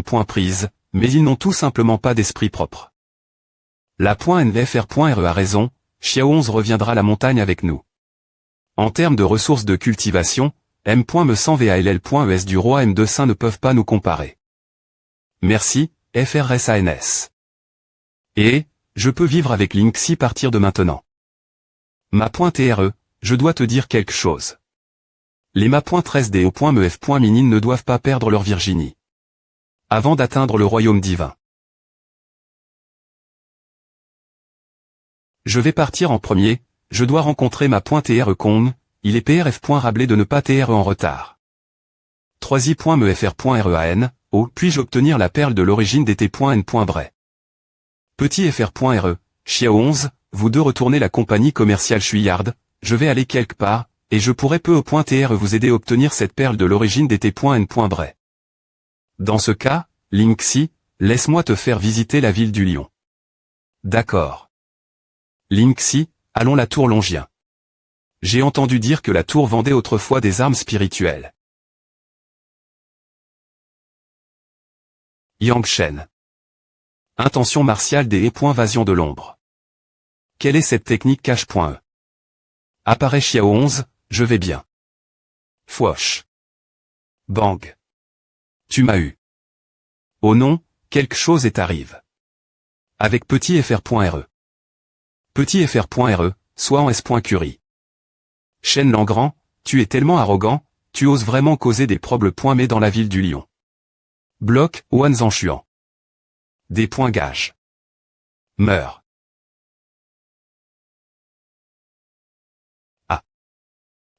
prise, mais ils n'ont tout simplement pas d'esprit propre. La .nfr.re a raison, Xiao 11 reviendra à la montagne avec nous. En termes de ressources de cultivation, M.me100 du roi M2 Saint ne peuvent pas nous comparer. Merci, FRSANS. Et, je peux vivre avec Linksy partir de maintenant. Ma.TRE, je dois te dire quelque chose. Les Ma.13D au .mef.minin ne doivent pas perdre leur Virginie. Avant d'atteindre le royaume divin. Je vais partir en premier, je dois rencontrer ma.TRE Kong, il est PRF.rablé de ne pas TRE en retard. 3i.mefr.rean, puis-je obtenir la perle de l'origine des T.N.Bray. Petit fr.re, Xiao 11, vous deux retournez la compagnie commerciale Chuyard, je vais aller quelque part, et je pourrais peu au .TRE vous aider à obtenir cette perle de l'origine des T.N.Bray. Dans ce cas, Linksy, laisse-moi te faire visiter la ville du lion. D'accord. Linksy, allons la tour Longien. J'ai entendu dire que la tour vendait autrefois des armes spirituelles. Yangshen. Intention martiale des Vasion de l'ombre. Quelle est cette technique cache.e? Apparaît Xiao 11, je vais bien. Fouosh. Bang. Tu m'as eu. Oh non, quelque chose est arrive. Avec petit fr.re. Petit fr.re, soit en s.curie. Shen Langrand, tu es tellement arrogant, tu oses vraiment causer des problèmes mais dans la ville du lion. Bloc, Wan Zanshuan. Des points gages. Meurs. Ah.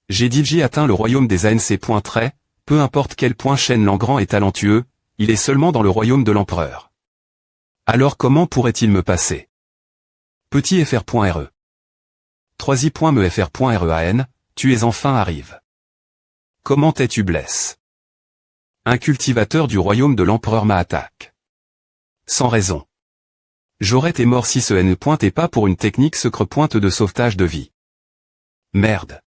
J'ai Digi atteint le royaume des ANC. Peu importe quel point Shen Langrand est talentueux, il est seulement dans le royaume de l'empereur. Alors comment pourrait-il me passer? Petit fr.re. 3i.mefr.rean, tu es enfin arrive. Comment es-tu blesse? Un cultivateur du royaume de l'empereur m'attaque. Sans raison. J'aurais été mort si ce ne pointait pas pour une technique secret de sauvetage de vie. Merde.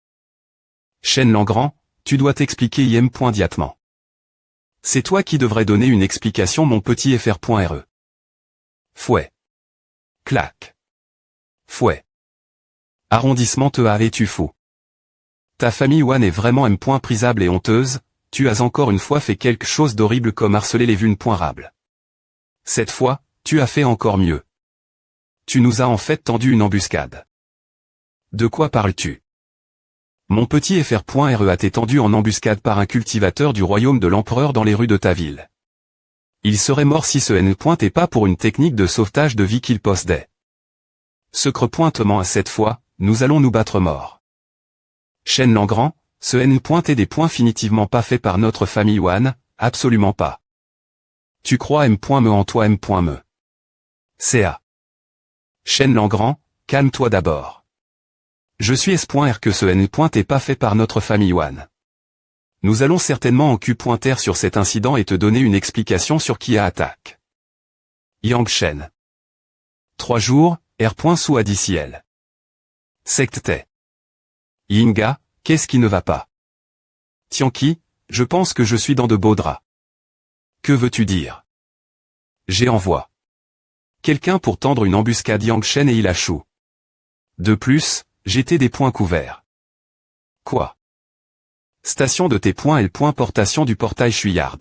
Shen Langrand, tu dois t'expliquer im.diatement. C'est toi qui devrais donner une explication mon petit fr.re. Fouet. Clac. Fouet. Arrondissement te es-tu fou? Ta famille Wan est vraiment prisable et honteuse, tu as encore une fois fait quelque chose d'horrible comme harceler les vulnérables. Cette fois, tu as fait encore mieux. Tu nous as en fait tendu une embuscade. De quoi parles-tu? Mon petit fr.re a été tendu en embuscade par un cultivateur du royaume de l'empereur dans les rues de ta ville. Il serait mort si ce ne pointait pas pour une technique de sauvetage de vie qu'il possédait. Secret-pointement à cette fois, nous allons nous battre morts. Shen Langrand, ce N est des points définitivement pas faits par notre famille Wan, absolument pas. Tu crois M.me en toi M.me. CA. Shen Langrand, calme-toi d'abord. Je suis S.R que ce N est pas fait par notre famille Wan. Nous allons certainement en Q.R sur cet incident et te donner une explication sur qui a attaque. Yangshen. 3 jours, R. sous Adiciel. Secte. Yinga, qu'est-ce qui ne va pas? Tianqi, je pense que je suis dans de beaux draps. Que veux-tu dire? J'ai envoie. Quelqu'un pour tendre une embuscade Yangshen et il a chou. De plus, j'étais des points couverts. Quoi? Station de tes points et le point portation du portail Chuyard.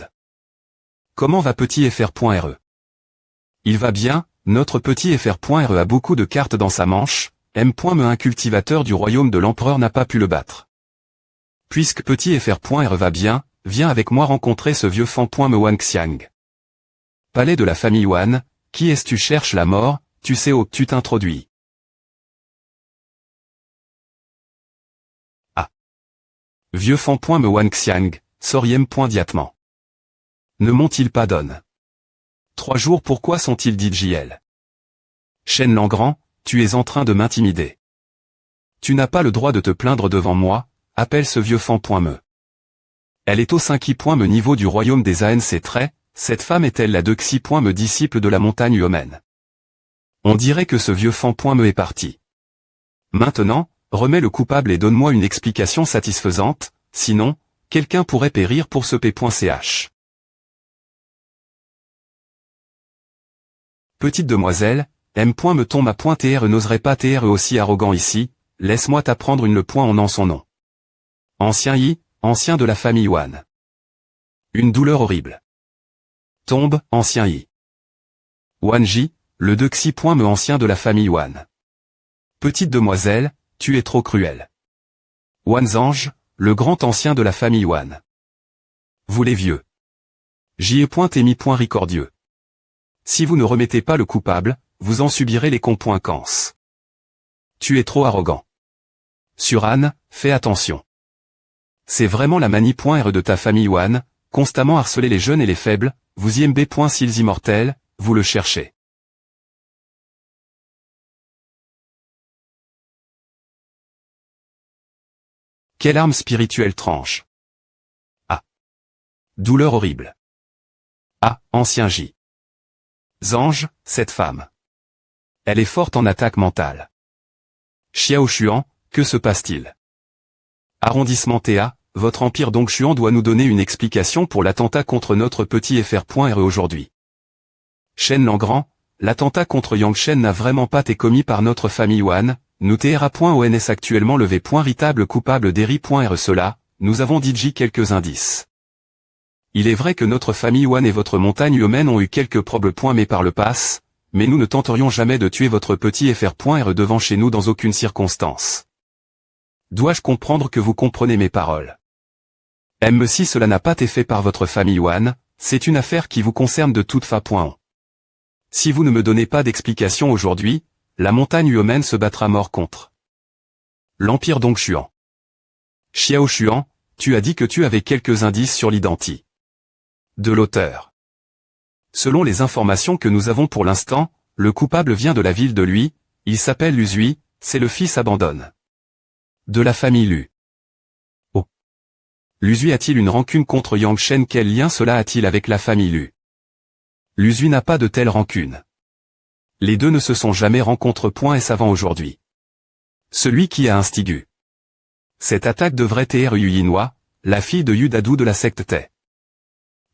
Comment va petit fr.re? Il va bien, notre petit fr.re a beaucoup de cartes dans sa manche, M.me un cultivateur du royaume de l'empereur n'a pas pu le battre. Puisque petit fr.re va bien, viens avec moi rencontrer ce vieux fan.me Wan Xiang. Palais de la famille Wan, qui est-ce tu cherches la mort, tu sais où tu t'introduis. Ah. Vieux fan.me Wan Xiang, soriem.diatement. Ne m'ont-ils pas donné 3 jours pourquoi sont-ils DJL? Shen Langrand, tu es en train de m'intimider. Tu n'as pas le droit de te plaindre devant moi, appelle ce vieux fan.me. Elle est au 5e niveau du royaume des ANC. Cette femme est-elle la 2e disciple de la montagne humaine? On dirait que ce vieux fan.me est parti. Maintenant, remets le coupable et donne-moi une explication satisfaisante, sinon, quelqu'un pourrait périr pour ce p.ch. Petite demoiselle, me ton ma point tr n'oserait pas tr aussi arrogant ici, laisse-moi t'apprendre une le point en son nom. Ancien ancien de la famille Yuan. Une douleur horrible. Tombe, ancien Wanji, le de xi point me ancien de la famille Yuan. Petite demoiselle, tu es trop cruelle. Wanzange, le grand ancien de la famille Yuan. Vous les vieux. J'y ai point émis point ricordieux. Si vous ne remettez pas le coupable, vous en subirez les conséquences. Tu es trop arrogant. Suran, fais attention. C'est vraiment la manie .r de ta famille Yuan, constamment harceler les jeunes et les faibles, vous y aimez s'ils immortels, vous le cherchez. Quelle arme spirituelle tranche. A. Douleur horrible. A. Ancien J. Zange, cette femme. Elle est forte en attaque mentale. Xiao Xuan, que se passe-t-il? Arrondissement TA, votre empire Dongshuan doit nous donner une explication pour l'attentat contre notre petit FR.RE aujourd'hui. Shen Langrand, l'attentat contre Yangshen n'a vraiment pas été commis par notre famille Yuan, nous TRA.ONS actuellement levé .ritable coupable d'Eri.RE cela, nous avons dit quelques indices. Il est vrai que notre famille Yuan et votre montagne humaine ont eu quelques problèmes mais par le passe, mais nous ne tenterions jamais de tuer votre petit FR.RE devant chez nous dans aucune circonstance. Dois-je comprendre que vous comprenez mes paroles? Si cela n'a pas été fait par votre famille Yuan, c'est une affaire qui vous concerne de toute façon. Si vous ne me donnez pas d'explication aujourd'hui, la montagne humaine se battra mort contre l'empire Dongshuan. Xiao Xuan, tu as dit que tu avais quelques indices sur l'identité de l'auteur. Selon les informations que nous avons pour l'instant, le coupable vient de la ville de Lui, il s'appelle Luzui, c'est le fils abandonne de la famille Lu. Oh. Luzui a-t-il une rancune contre Yangshen? Quel lien cela a-t-il avec la famille Lu? Luzui n'a pas de telle rancune. Les deux ne se sont jamais rencontrés. Est avant aujourd'hui. Celui qui a instigé cette attaque devrait être Yuyinwa, la fille de Yudadu de la secte Tae.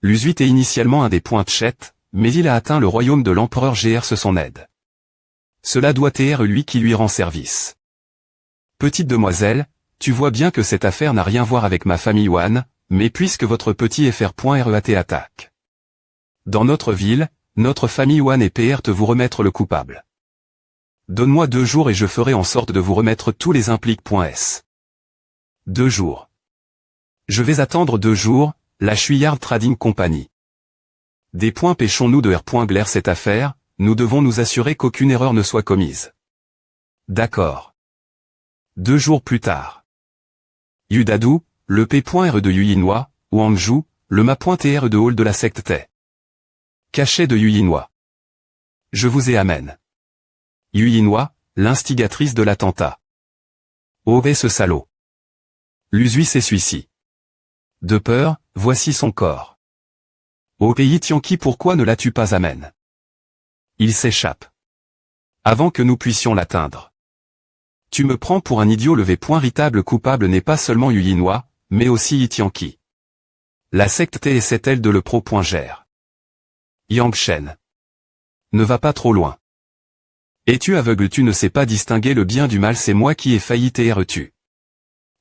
Luzui était initialement un des points de Chet, mais il a atteint le royaume de l'empereur GR son aide. Cela doit être lui qui lui rend service. Petite demoiselle, tu vois bien que cette affaire n'a rien à voir avec ma famille Yuan, mais puisque votre petit FR.REAT attaque dans notre ville, notre famille Yuan et PR te vous remettre le coupable. Donne-moi 2 jours et je ferai en sorte de vous remettre tous les impliques.s. 2 jours. Je vais attendre 2 jours, la Chuyard Trading Company. Des points pêchons-nous de R.Glaire cette affaire, nous devons nous assurer qu'aucune erreur ne soit commise. D'accord. 2 jours plus tard. Yudadu, le P.R de Yuyinwa, Wangju, le Ma.TR de Hall de la secte Tae. Cachet de Yuyinwa. Je vous ai amène. Yuyinwa, l'instigatrice de l'attentat. Ovez ce salaud. Luzui s'essuie. De peur, voici son corps. Au pays Tianqi, pourquoi ne l'as-tu pas amène? Il s'échappe. Avant que nous puissions l'atteindre. Tu me prends pour un idiot. Ritable coupable n'est pas seulement Yuyinwa, mais aussi Yitianqi. La secte T essaie-t-elle de le pro.gère? Yangshen. Ne va pas trop loin. Es-tu aveugle? Tu ne sais pas distinguer le bien du mal. C'est moi qui ai failli tu.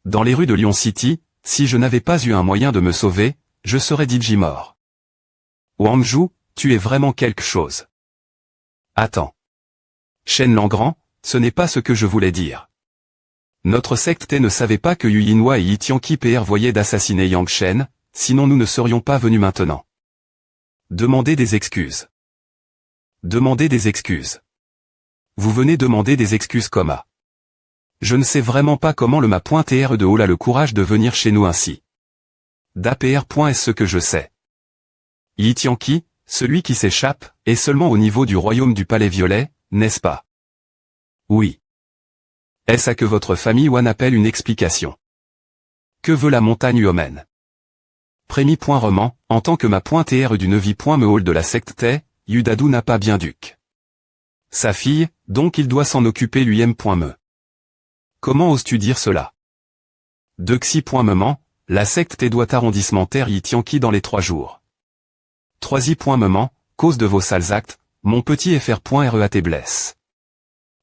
Dans les rues de Lyon City, si je n'avais pas eu un moyen de me sauver, je serais DJ mort. Wangju, tu es vraiment quelque chose. Attends. Shen Langrand, ce n'est pas ce que je voulais dire. Notre secte T ne savait pas que Yuyinwa et Yitianqi PR voyaient d'assassiner Yangshen, sinon nous ne serions pas venus maintenant. Demandez des excuses. Demandez des excuses. Vous venez demander des excuses comme à. Je ne sais vraiment pas comment le Ma.TR de Hall a le courage de venir chez nous ainsi. d'APR. Est ce que je sais. Yitianqi, celui qui s'échappe, est seulement au niveau du royaume du Palais Violet, n'est-ce pas? Oui. Est-ce à que votre famille Yuan appelle une explication? Que veut la montagne humaine? Prémi.roman, en tant que Ma.TR du Nevi.me Hall de la secte Tae, Yudadu n'a pas bien duc. Sa fille, donc il doit s'en occuper lui-même.me. Comment oses-tu dire cela? De xi.me, la secte Tae doit arrondissement terre Yitianqi dans les 3 jours. 3i.me, cause de vos sales actes, mon petit FR.REAT blesse.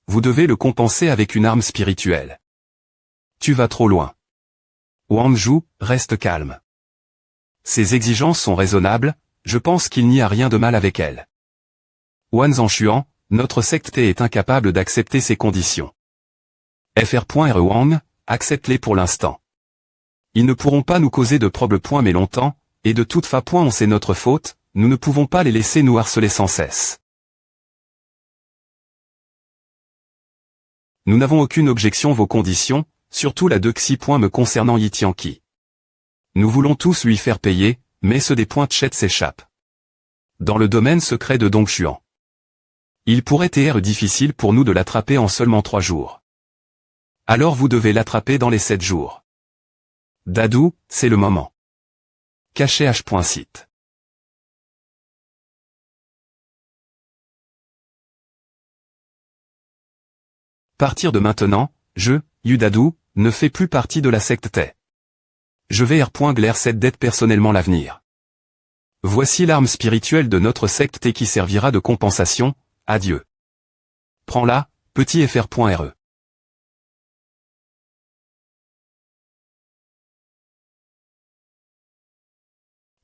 Vous devez le compenser avec une arme spirituelle. Tu vas trop loin. Wanju, reste calme. Ces exigences sont raisonnables, je pense qu'il n'y a rien de mal avec elles. Wan Zhanshuan, notre secte est incapable d'accepter ces conditions. FR.RE Wang, accepte-les pour l'instant. Ils ne pourront pas nous causer de problèmes mais longtemps, et de toute façon c'est notre faute, nous ne pouvons pas les laisser nous harceler sans cesse. Nous n'avons aucune objection vos conditions, surtout la de Xi me concernant Yi Tianqi. Nous voulons tous lui faire payer, mais ceux des points de Chet s'échappent. Dans le domaine secret de Dongshuan. Il pourrait être difficile pour nous de l'attraper en seulement 3 jours. Alors vous devez l'attraper dans les 7 jours. Dadou, c'est le moment. Caché H.site. Partir de maintenant, Yudadou, ne fais plus partie de la secte Tay. Je vais R.Glaire cette dette personnellement l'avenir. Voici l'arme spirituelle de notre secte T qui servira de compensation, adieu. Prends-la, petit FR.RE.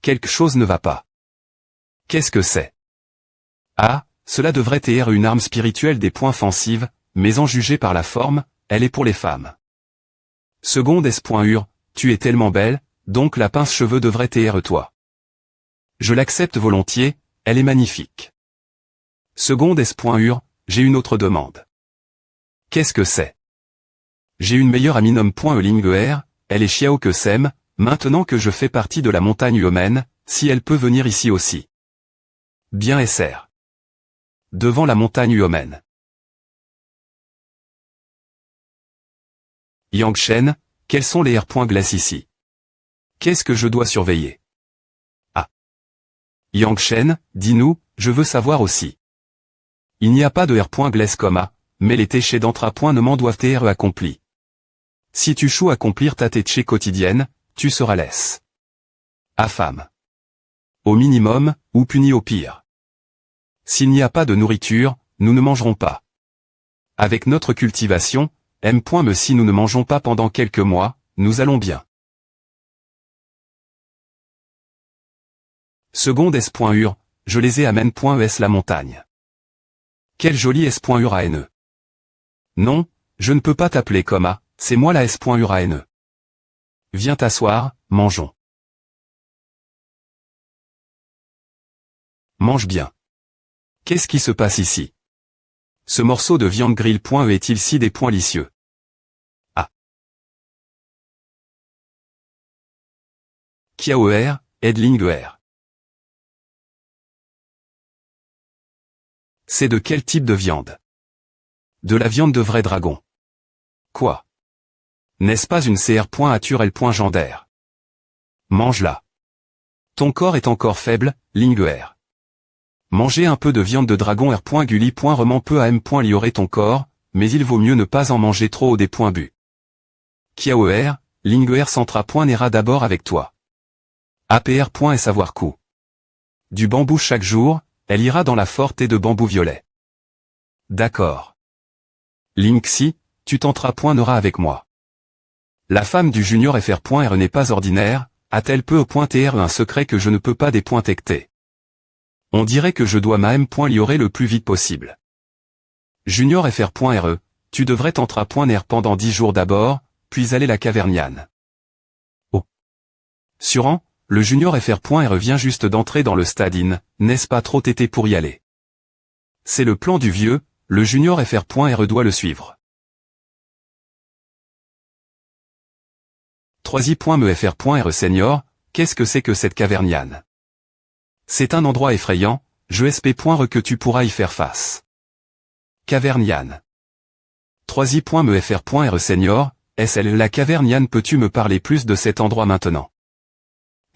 Quelque chose ne va pas. Qu'est-ce que c'est? Ah, cela devrait être une arme spirituelle des points offensives, mais en jugé par la forme, elle est pour les femmes. Seconde S.Ur, tu es tellement belle, donc la pince-cheveux devrait être toi. Je l'accepte volontiers, elle est magnifique. Seconde S.Ur, j'ai une autre demande. Qu'est-ce que c'est? J'ai une meilleure amie nomme.elinguer, elle est Xiao que Sem, maintenant que je fais partie de la montagne humaine, si elle peut venir ici aussi. Bien SR. Devant la montagne humaine. Yangshen, quels sont les R.Glace ici? Qu'est-ce que je dois surveiller? Ah. Yangshen, dis-nous, je veux savoir aussi. Il n'y a pas de R.Glace, mais les téchés d'entrapoint-nement doivent être accomplis. Si tu choues accomplir ta téché quotidienne, tu seras laisse. Affame. Au minimum, ou puni au pire. S'il n'y a pas de nourriture, nous ne mangerons pas. Avec notre cultivation, M. Si nous ne mangeons pas pendant quelques mois, nous allons bien. Seconde S.Ur, je les ai amène.es la montagne. Quel joli S.Urane. Non, je ne peux pas t'appeler c'est moi la S.Urane. Viens t'asseoir, mangeons. Mange bien. Qu'est-ce qui se passe ici? Ce morceau de viande grille.e est-il si délicieux? Ah. Kiaoer, Edlinger. C'est de quel type de viande? De la viande de vrai dragon. Quoi? N'est-ce pas une CR.Aturel.Gendaire? Mange-la. Ton corps est encore faible, Linger. Manger un peu de viande de dragon R.Gulli.Reman peut à M.liorer ton corps, mais il vaut mieux ne pas en manger trop au des.bu. Kiaoer, Linger Centra.n'ira d'abord avec toi. APR. Et savoir coup. Du bambou chaque jour, elle ira dans la forte et de bambou violet. D'accord. Linxi, tu tenteras.n'era avec moi. La femme du junior FR.R n'est pas ordinaire, a-t-elle peu au point TR un secret que je ne peux pas dépointecter. On dirait que je dois ma M.liorer le plus vite possible. Junior FR.RE, tu devrais tenteras.ner pendant 10 jours d'abord, puis aller la caverniane. Oh. Suran, le junior FR.RE vient juste d'entrer dans le stade-in, n'est-ce pas trop tété pour y aller? C'est le plan du vieux, le junior FR.RE doit le suivre. 3i.me FR.RE senior, qu'est-ce que c'est que cette caverniane? C'est un endroit effrayant, je sp.re que tu pourras y faire face. Caverniane. 3i.me FR.RE senior, SL la caverniane peux-tu me parler plus de cet endroit maintenant?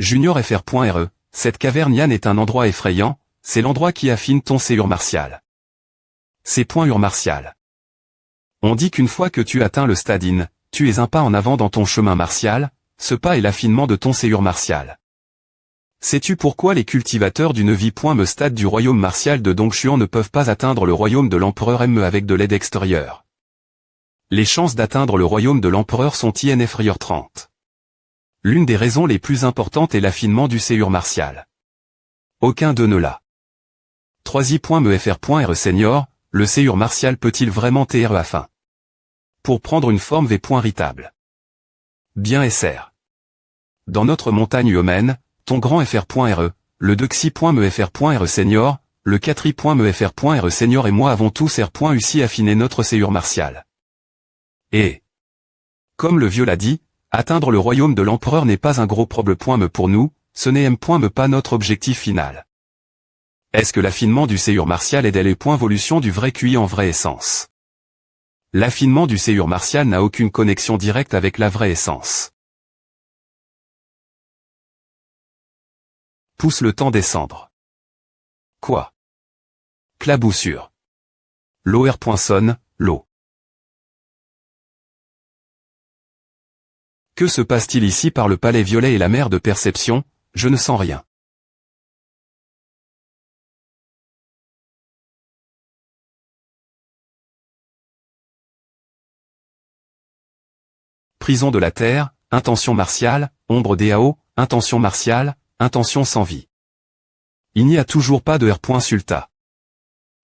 Junior FR.RE, cette caverniane est un endroit effrayant, c'est l'endroit qui affine ton séur martial. C'est .ur martial. On dit qu'une fois que tu atteins le stade-in, tu es un pas en avant dans ton chemin martial, ce pas est l'affinement de ton séur martial. Sais-tu pourquoi les cultivateurs du Nevi.me stade du royaume martial de Dongchuan ne peuvent pas atteindre le royaume de l'empereur Me avec de l'aide extérieure? Les chances d'atteindre le royaume de l'empereur sont inférieures 30. L'une des raisons les plus importantes est l'affinement du séur martial. Aucun d'eux ne l'a. 3i.mefr.re Senior, le séur martial peut-il vraiment TRE afin pour prendre une forme V.ritable? Bien SR. Dans notre montagne humaine, ton grand fr.re, le dexi.mefr.re Senior, le 4i.mefr.re Senior et moi avons tous R.UCI affiné notre séur martial. Et, comme le vieux l'a dit, atteindre le royaume de l'empereur n'est pas un gros problème pour nous, ce n'est M.me pas notre objectif final. Est-ce que l'affinement du séur martial est l'évolution du vrai QI en vraie essence? L'affinement du séur martial n'a aucune connexion directe avec la vraie essence. Pousse le temps descendre. Quoi? Claboussure. L'OR. L'eau. Que se passe-t-il ici par le palais violet et la mer de perception? Je ne sens rien. Prison de la terre, intention martiale, ombre DAO, intention martiale, intention sans vie. Il n'y a toujours pas de R.Sulta.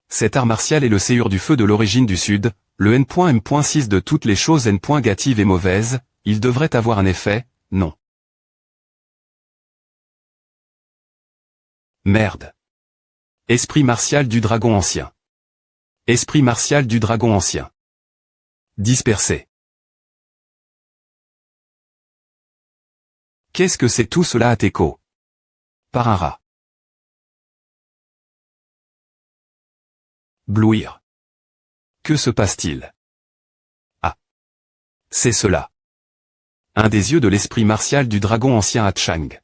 Cet art martial est le séur du feu de l'origine du Sud, le N.M.6 de toutes les choses N.gatives et mauvaises, il devrait avoir un effet, non. Merde. Esprit martial du dragon ancien. Esprit martial du dragon ancien. Dispersé. Qu'est-ce que c'est tout cela à Teco? Par un rat. Blouir. Que se passe-t-il? Ah. C'est cela. Un des yeux de l'esprit martial du dragon ancien à Chang.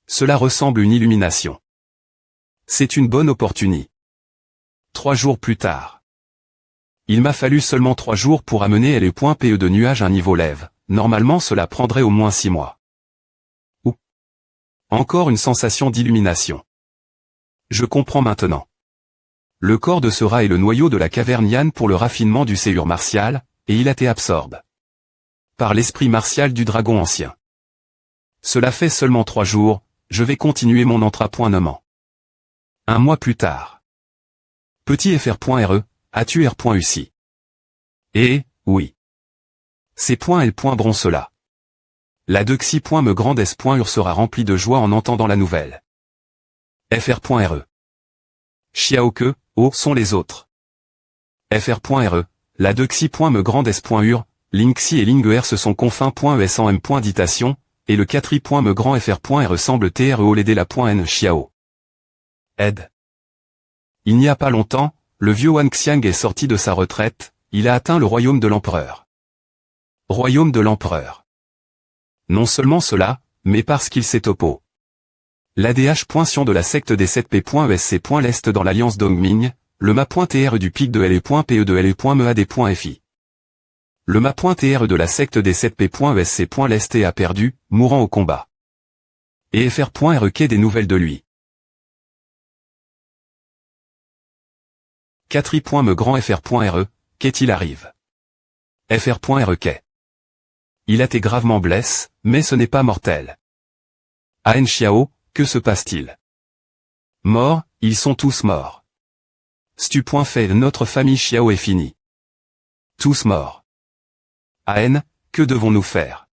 Cela ressemble une illumination. C'est une bonne opportunité. 3 jours plus tard. Il m'a fallu seulement 3 jours pour amener LE.PE de nuage à un niveau lève. Normalement cela prendrait au moins 6 mois. Ou. Encore une sensation d'illumination. Je comprends maintenant. Le corps de ce rat est le noyau de la caverne Yann pour le raffinement du séur martial, et il a été absorbé par l'esprit martial du dragon ancien. Cela fait seulement 3 jours, je vais continuer mon entrapointement. 1 mois plus tard. Petit fr.re, as-tu R.UCI? Et, oui. Ces points L. Bronzela. La dexi.me grande S.UR sera remplie de joie en entendant la nouvelle. fr.re. Xiao que, oh, sont les autres. fr.re, la dexi.me grande S.UR, Linksy et Linger se sont confins.es en m.ditation, et le 4i.me grand fr.re semble TREO l'aider la.n Xiao. Aide. Il n'y a pas longtemps, le vieux Wang Xiang est sorti de sa retraite, il a atteint le royaume de l'empereur. Royaume de l'empereur. Non seulement cela, mais parce qu'il s'est oppo. L'ADH. Sion de la secte des 7P.ESC. L'Est dans l'alliance Dongming, le ma.TR du pic de LE.PE de LE.MEAD.FI. Le ma.TR de la secte des 7P.ESC. L'Est a perdu, mourant au combat. Et fr.re des nouvelles de lui. 4i.me grand fr.re, qu'est-il arrive? fr.re qu'est. Il a été gravement blessé, mais ce n'est pas mortel. An Xiao, que se passe-t-il? Morts, ils sont tous morts. Stu.fait notre famille Xiao est finie. Tous morts. An, que devons-nous faire?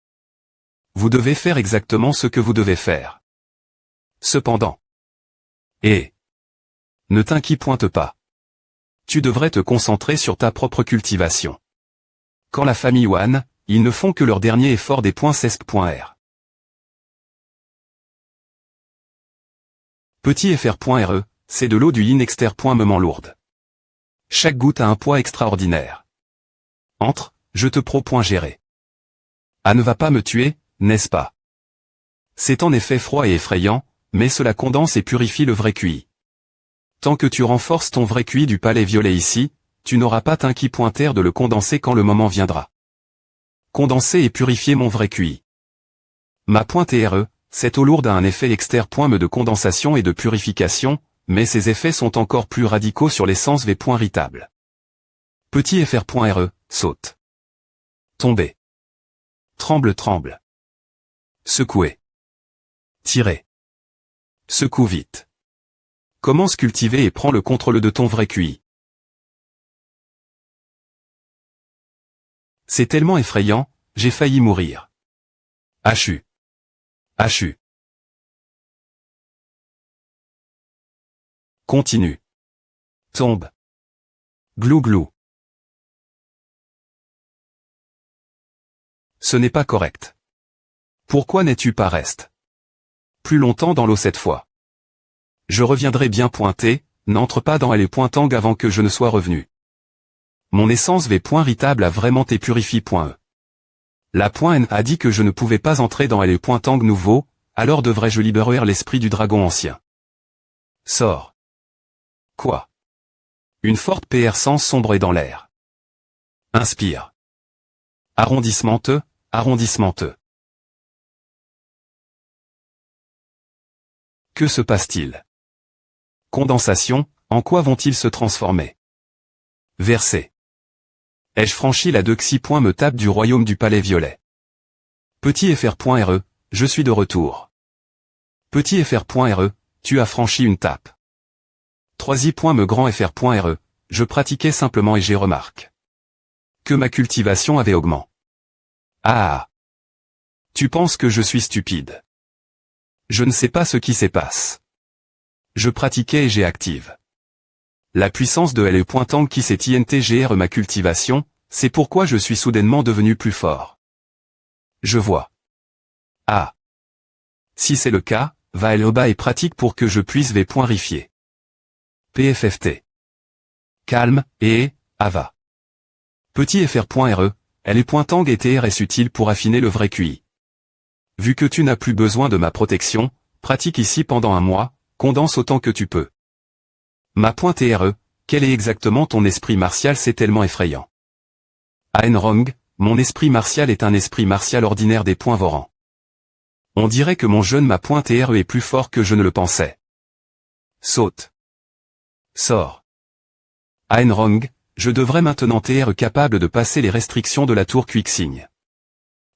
Vous devez faire exactement ce que vous devez faire. Cependant. Et. Ne t'inquiète pas. Tu devrais te concentrer sur ta propre cultivation. Quand la famille Wan, ils ne font que leur dernier effort des .cesc.r. Petit fr.re, c'est de l'eau du yin exter.me lourde. Chaque goutte a un poids extraordinaire. Entre, je te pro.gérer. Ah, ne va pas me tuer, n'est-ce pas? C'est en effet froid et effrayant, mais cela condense et purifie le vrai QI. Tant que tu renforces ton vrai QI du palais violet ici, tu n'auras pas t'inquiéter de le condenser quand le moment viendra. Condenser et purifier mon vrai QI. Ma.TRE, cette eau lourde a un effet externe de condensation et de purification, mais ces effets sont encore plus radicaux sur l'essence V. Irritable. Petit fr.re, saute. Tomber. Tremble. Secouer. Tirer. Secoue vite. Commence cultiver et prends le contrôle de ton vrai QI. C'est tellement effrayant, j'ai failli mourir. HU. HU. Continue. Tombe. Glou. Ce n'est pas correct. Pourquoi n'es-tu pas reste plus longtemps dans l'eau cette fois? Je reviendrai bien pointé, n'entre pas dans les pointang avant que je ne sois revenu. Mon essence V. Irritable a vraiment été purifié.e. La N a dit que je ne pouvais pas entrer dans les pointang nouveaux, alors devrais-je libérer l'esprit du dragon ancien. Sors. Quoi? Une forte PR sens sombre est dans l'air. Inspire. Arrondissement-te. Que se passe-t-il? Condensation, en quoi vont-ils se transformer? Verset. Ai-je franchi la Dexy. Me tape du royaume du palais violet. Petit fr.re, je suis de retour. Petit fr.re, tu as franchi une tape. 3i. Me grand fr.re, je pratiquais simplement et j'ai remarqué que ma cultivation avait augmenté. Ah. Tu penses que je suis stupide? Je ne sais pas ce qui se passe. Je pratiquais et j'ai active la puissance de le pointang qui s'est intgr ma cultivation, c'est pourquoi je suis soudainement devenu plus fort. Je vois. Ah. Si c'est le cas, va le bas et pratique pour que je puisse V.rifier. PFFT. Calme, et, ava. Petit fr.re, les pointang et TRS utiles pour affiner le vrai QI. Vu que tu n'as plus besoin de ma protection, pratique ici pendant un mois, condense autant que tu peux. Ma .TRE, quel est exactement ton esprit martial? C'est tellement effrayant. Aenrong, mon esprit martial est un esprit martial ordinaire des points Voran. On dirait que mon jeune ma .TRE est plus fort que je ne le pensais. Saute. Sors. Aenrong, je devrais maintenant être capable de passer les restrictions de la tour Quixing.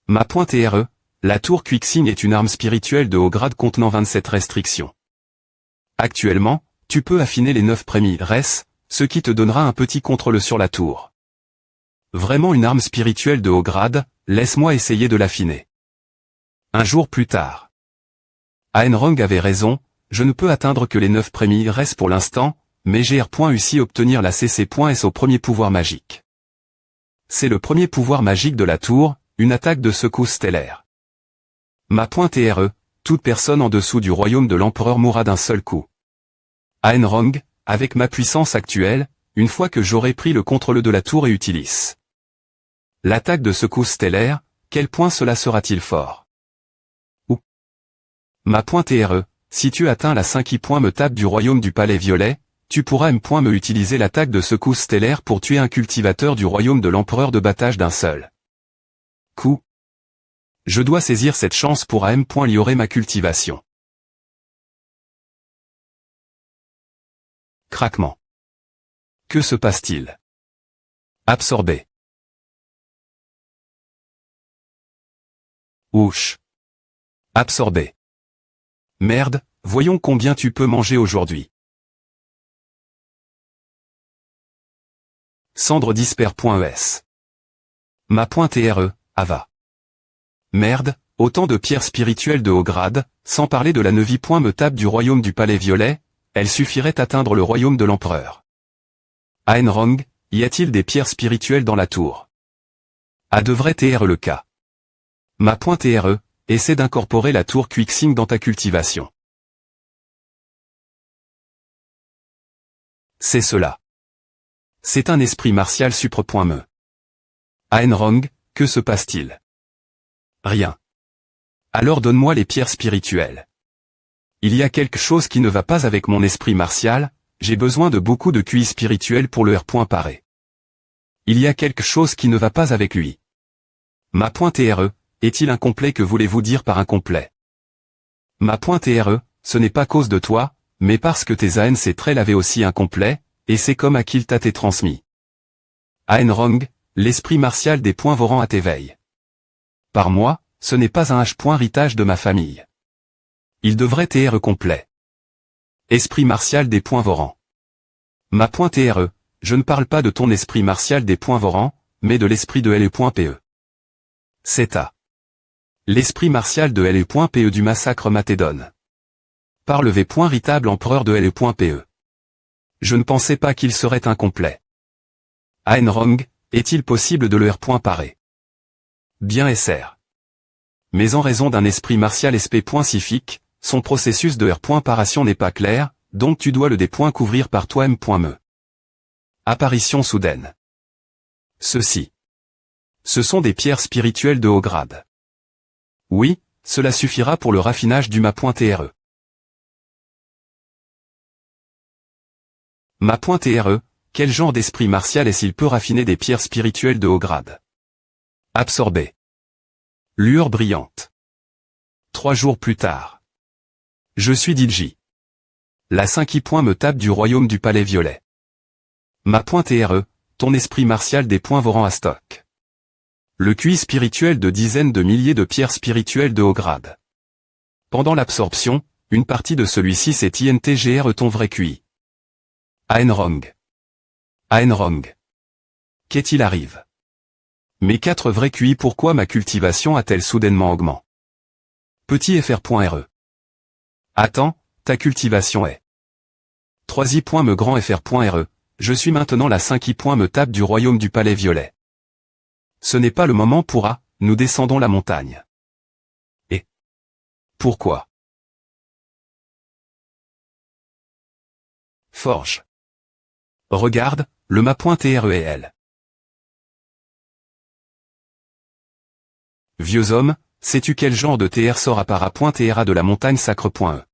Ma .TRE, la tour Quixing est une arme spirituelle de haut grade contenant 27 restrictions. Actuellement, tu peux affiner les 9 premiers res, ce qui te donnera un petit contrôle sur la tour. Vraiment une arme spirituelle de haut grade, laisse-moi essayer de l'affiner. Un jour plus tard. Aenrong avait raison, je ne peux atteindre que les 9 premiers res pour l'instant, mais j'ai réussi à obtenir la CC.S au premier pouvoir magique. C'est le premier pouvoir magique de la tour, une attaque de secousse stellaire. Ma .TRE, toute personne en dessous du royaume de l'empereur mourra d'un seul coup. Aenrong, avec ma puissance actuelle, une fois que j'aurai pris le contrôle de la tour et utilise l'attaque de secousse stellaire, quel point cela sera-t-il fort? Ou ma .TRE, si tu atteins la 5i. Me tape du royaume du palais violet, tu pourras me utiliser l'attaque de secousse stellaire pour tuer un cultivateur du royaume de l'empereur de battage d'un seul coup. Je dois saisir cette chance pour améliorer ma cultivation. Craquement. Que se passe-t-il? Absorbé. Ouch. Absorbé. Merde, voyons combien tu peux manger aujourd'hui. Cendre disper.es. Ma .TRE, ava. Merde, autant de pierres spirituelles de haut grade, sans parler de la 9i. Me tape du royaume du palais violet, elle suffirait à atteindre le royaume de l'empereur. Aenrong, y a-t-il des pierres spirituelles dans la tour? A devrait être le cas. Ma .TRE, essaie d'incorporer la tour Quixing dans ta cultivation. C'est cela. C'est un esprit martial supre.me. Aenrong, que se passe-t-il? Rien. Alors donne-moi les pierres spirituelles. Il y a quelque chose qui ne va pas avec mon esprit martial, j'ai besoin de beaucoup de QI spirituel pour le R.paré. Il y a quelque chose qui ne va pas avec lui. Ma .TRE, est-il incomplet? Que voulez-vous dire par incomplet? Ma .TRE, ce n'est pas cause de toi, mais parce que tes ANC traits l'avaient aussi incomplet, et c'est comme à qu'il t'a été transmis. Aenrong, l'esprit martial des points Voran à tes veilles. Par moi, ce n'est pas un héritage de ma famille. Il devrait TRE complet. Esprit martial des points Voran. Ma .TRE, je ne parle pas de ton esprit martial des points Voran, mais de l'esprit de LE.PE. C'est à l'esprit martial de LE.PE du massacre Macédone. Par le véritable empereur de LE.PE. Je ne pensais pas qu'il serait incomplet. Aenrong, est-il possible de le R.paré? Bien SR. Mais en raison d'un esprit martial SP.sifique, son processus de R.paration n'est pas clair, donc tu dois le couvrir par toi-même. Apparition soudaine. Ceci. Ce sont des pierres spirituelles de haut grade. Oui, cela suffira pour le raffinage du ma.TRE. Ma.TRE, quel genre d'esprit martial est-ce qu'il peut raffiner des pierres spirituelles de haut grade? Absorbé. Lueur brillante. 3 jours plus tard. Je suis Dilji. La 5 me tape du royaume du palais violet. Ma.TRE, ton esprit martial des points Voran à stock. Le QI spirituel de dizaines de milliers de pierres spirituelles de haut grade. Pendant l'absorption, une partie de celui-ci s'est INTGR ton vrai QI. Aenrong. Aenrong. Qu'est-il arrive? Mes 4 vrais QI, pourquoi ma cultivation a-t-elle soudainement augmenté? Petit FR.RE. Attends, ta cultivation est. 3 me grand FR.RE, je suis maintenant la 5 me tape du royaume du palais violet. Ce n'est pas le moment pour nous descendons la montagne. Et pourquoi? Forge. Regarde, le ma.TRE et elle. Vieux homme, sais-tu quel genre de TR sort à para.TRA de la montagne sacre.E?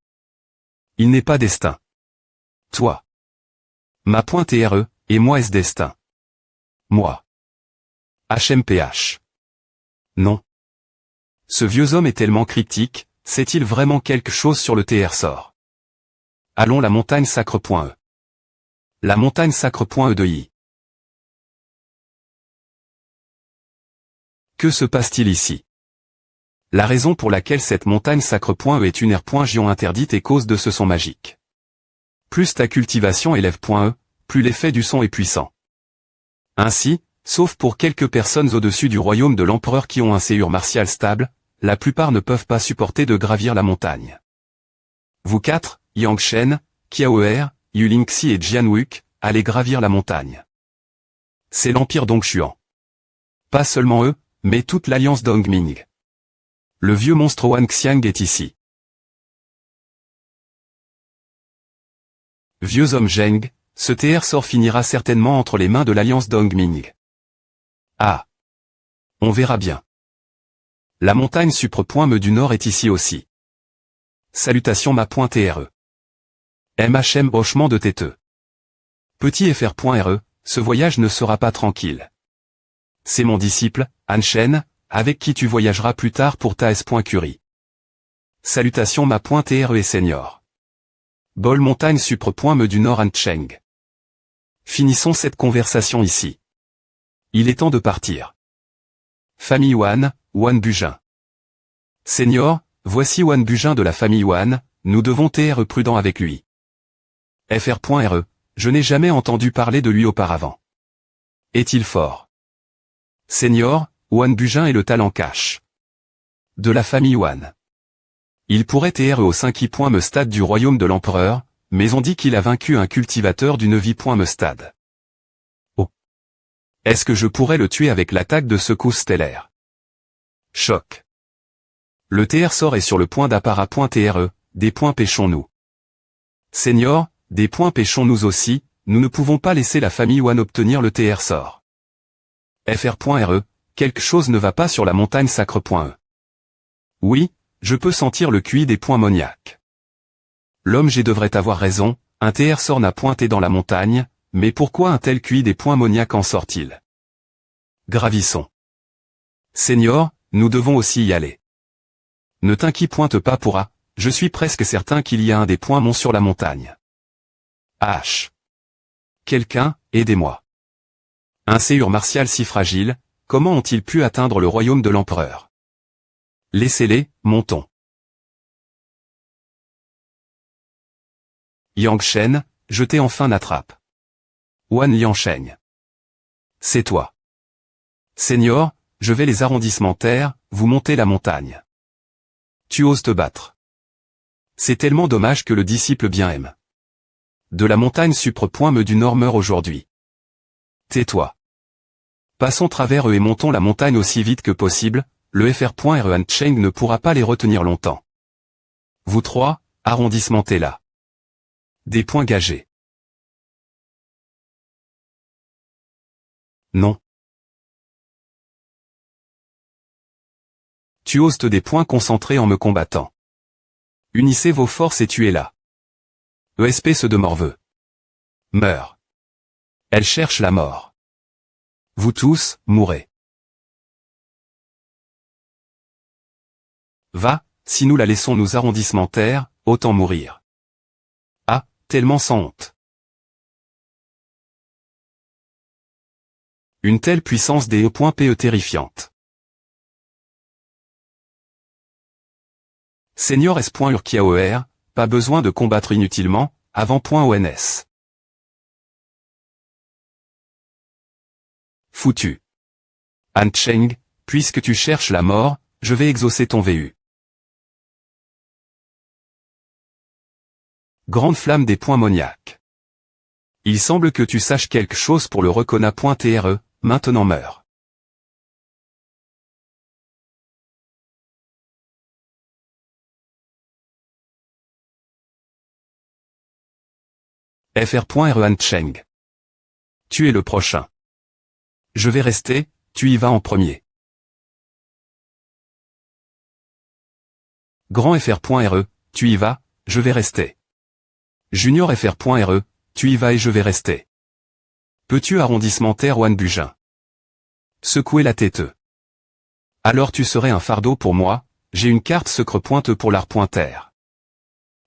Il n'est pas destin. Toi. Ma.TRE, et moi est-ce destin? Moi. HMPH. Non. Ce vieux homme est tellement cryptique, sait-il vraiment quelque chose sur le TR sort? Allons la montagne sacre.E. La montagne sacre.E de I. Que se passe-t-il ici? La raison pour laquelle cette montagne sacre.E est une R.Gion interdite est cause de ce son magique. Plus ta cultivation élève.E, plus l'effet du son est puissant. Ainsi, sauf pour quelques personnes au-dessus du royaume de l'empereur qui ont un séur martial stable, la plupart ne peuvent pas supporter de gravir la montagne. Vous 4, Yang Shen, Kiaoer, Yulingxi et Jianwuk, allez gravir la montagne. C'est l'empire Dongshuan. Pas seulement eux, mais toute l'alliance Dongming. Le vieux monstre Wan Xiang est ici. Vieux homme Zheng, ce TR sort finira certainement entre les mains de l'alliance Dongming. Ah. On verra bien. La montagne supre.me du nord est ici aussi. Salutations ma.TRE. MHM hochement de têteux. Petit FR.RE, ce voyage ne sera pas tranquille. C'est mon disciple, Han Shen, avec qui tu voyageras plus tard pour ta S.Curie. Salutations ma.TRE et senior. Bol montagne supre.me du nord Han Cheng. Finissons cette conversation ici. Il est temps de partir. Famille Wan, Wan Bujin. Senior, voici Wan Bujin de la famille Wan, nous devons être prudents avec lui. FR.RE, je n'ai jamais entendu parler de lui auparavant. Est-il fort? Senior, Wan Bujin est le talent cash. De la famille Wan. Il pourrait être au 5 me stade du royaume de l'empereur, mais on dit qu'il a vaincu un cultivateur du 9 me stade. Oh. Est-ce que je pourrais le tuer avec l'attaque de secousse stellaire? Choc. Le TR sort est sur le point d'appara.TRE, des points pêchons-nous. Senior, des points pêchons-nous aussi, nous ne pouvons pas laisser la famille Wan obtenir le TR sort. FR.RE, quelque chose ne va pas sur la montagne sacre.E. Oui, je peux sentir le QI des points moniaques. L'homme G devrait avoir raison, un TR sort n'a pointé dans la montagne, mais pourquoi un tel QI des points moniaques en sort-il? Gravissons. Senior, nous devons aussi y aller. Ne t'inquiète pas pour je suis presque certain qu'il y a un des points monts sur la montagne. H. Quelqu'un, aidez-moi. Un séur martial si fragile, comment ont-ils pu atteindre le royaume de l'empereur? Laissez-les, montons. Yang Shen, je t'ai enfin attrape. Wan Liansheng. C'est toi. Seigneur, je vais les arrondissements terre, vous montez la montagne. Tu oses te battre. C'est tellement dommage que le disciple bien aime. De la montagne supre point me du nord meurt aujourd'hui. Tais-toi. Passons travers eux et montons la montagne aussi vite que possible, le Fr.Re Cheng ne pourra pas les retenir longtemps. Vous trois, arrondissementez là. Des points gagés. Non. Tu oses te des points concentrés en me combattant. Unissez vos forces et tuez-la. ESP se de morveux. Meurs. Elle cherche la mort. Vous tous, mourrez. Va, si nous la laissons nous arrondissements terre, autant mourir. Ah, tellement sans honte. Une telle puissance des E.PE terrifiante. Seigneur S.Urkiaoer, pas besoin de combattre inutilement, avant.ONS. Foutu. Han Cheng, puisque tu cherches la mort, je vais exaucer ton VU. Grande flamme des points moniaques. Il semble que tu saches quelque chose pour le reconna.TRE, maintenant meurs. Fr.Re Han Cheng. Tu es le prochain. Je vais rester, tu y vas en premier. Grand Fr.Re, tu y vas, je vais rester. Junior Fr.Re, tu y vas et je vais rester. Peux-tu arrondissementaire Wan Bugin? Secouer la tête. Alors tu serais un fardeau pour moi, j'ai une carte secre pointe pour l'art.terre.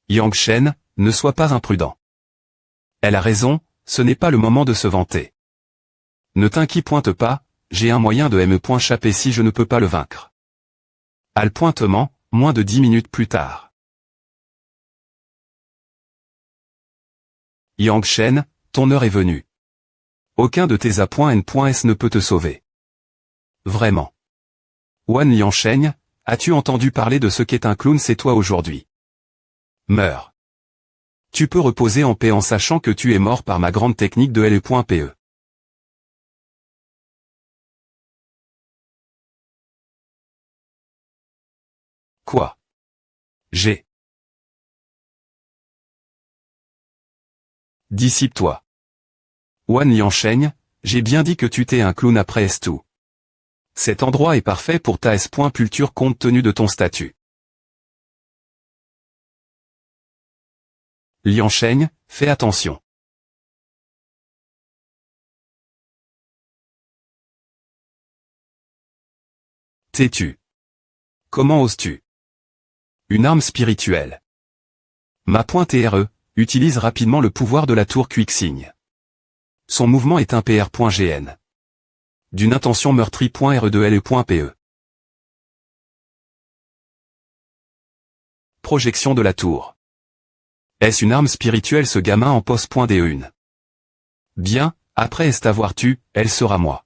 Yang Shen, ne sois pas imprudent. Elle a raison, ce n'est pas le moment de se vanter. Ne t'inquiète pas, j'ai un moyen de me.chaper si je ne peux pas le vaincre. Al pointement, moins de 10 minutes plus tard. Yang Shen, ton heure est venue. Aucun de tes A.N.S ne peut te sauver. Vraiment. Wan Liansheng, as-tu entendu parler de ce qu'est un clown? C'est toi aujourd'hui. Meurs. Tu peux reposer en paix en sachant que tu es mort par ma grande technique de LE.PE. Quoi? J'ai. Dissipe-toi. Wan Liansheng, j'ai bien dit que tu t'es un clown après tout. Cet endroit est parfait pour ta S.Pulture compte tenu de ton statut. Liansheng, fais attention. Tais-tu. Comment oses-tu? Une arme spirituelle. Ma.TRE, utilise rapidement le pouvoir de la tour Quixing. Son mouvement est un PR.GN. D'une intention meurtrie.RE2LE.PE. Projection de la tour. Est-ce une arme spirituelle ce gamin en pose.DE1? Bien, après est avoir tu, elle sera moi.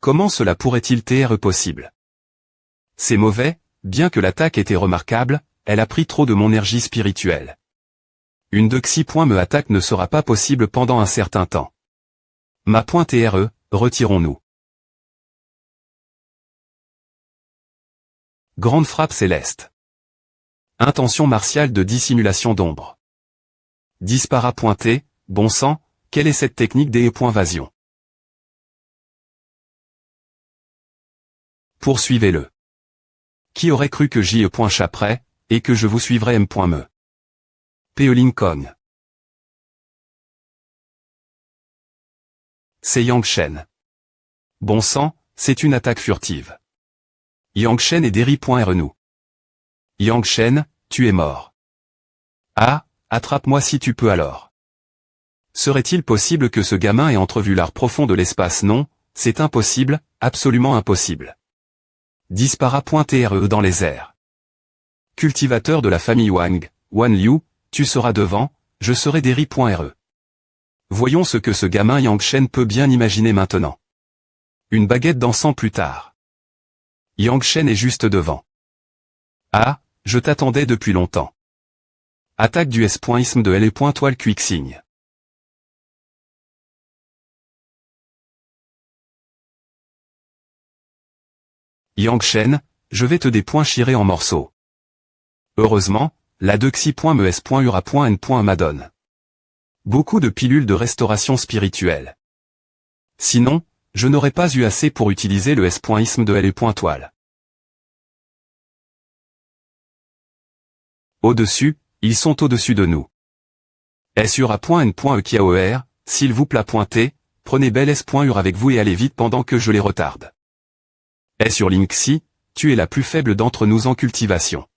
Comment cela pourrait-il être possible? C'est mauvais, bien que l'attaque était remarquable, elle a pris trop de mon énergie spirituelle. Une de me attaque ne sera pas possible pendant un certain temps. Ma.TRE, retirons-nous. Grande frappe céleste. Intention martiale de dissimulation d'ombre. Dispara pointé, bon sang, quelle est cette technique des.vasion? Poursuivez-le. Qui aurait cru que J.chaperais, et que je vous suivrais M.me? P.E. Lincoln. C'est Yang Shen. Bon sang, c'est une attaque furtive. Yang Shen et Derry.re nous. Yang Shen, tu es mort. Ah, attrape-moi si tu peux alors. Serait-il possible que ce gamin ait entrevu l'art profond de l'espace? Non, c'est impossible, absolument impossible. Dispara.re dans les airs. Cultivateur de la famille Wang, Wan Liu, tu seras devant, je serai Derry.re. Voyons ce que ce gamin Yang Shen peut bien imaginer maintenant. Une baguette dansant plus tard. Yang Shen est juste devant. Ah, je t'attendais depuis longtemps. Attaque du S.isme de L.toile Quick-signe. Yang Shen, je vais te déchirer en morceaux. Heureusement, la dexy.mes.ura.n. m'adonne beaucoup de pilules de restauration spirituelle. Sinon, je n'aurais pas eu assez pour utiliser le S.isme de L.toile. Au-dessus, ils sont au-dessus de nous. S.ura.n.e.kiaor, s'il vous plaît pointez, prenez bel S.ur avec vous et allez vite pendant que je les retarde. Sur Linksy, tu es la plus faible d'entre nous en cultivation.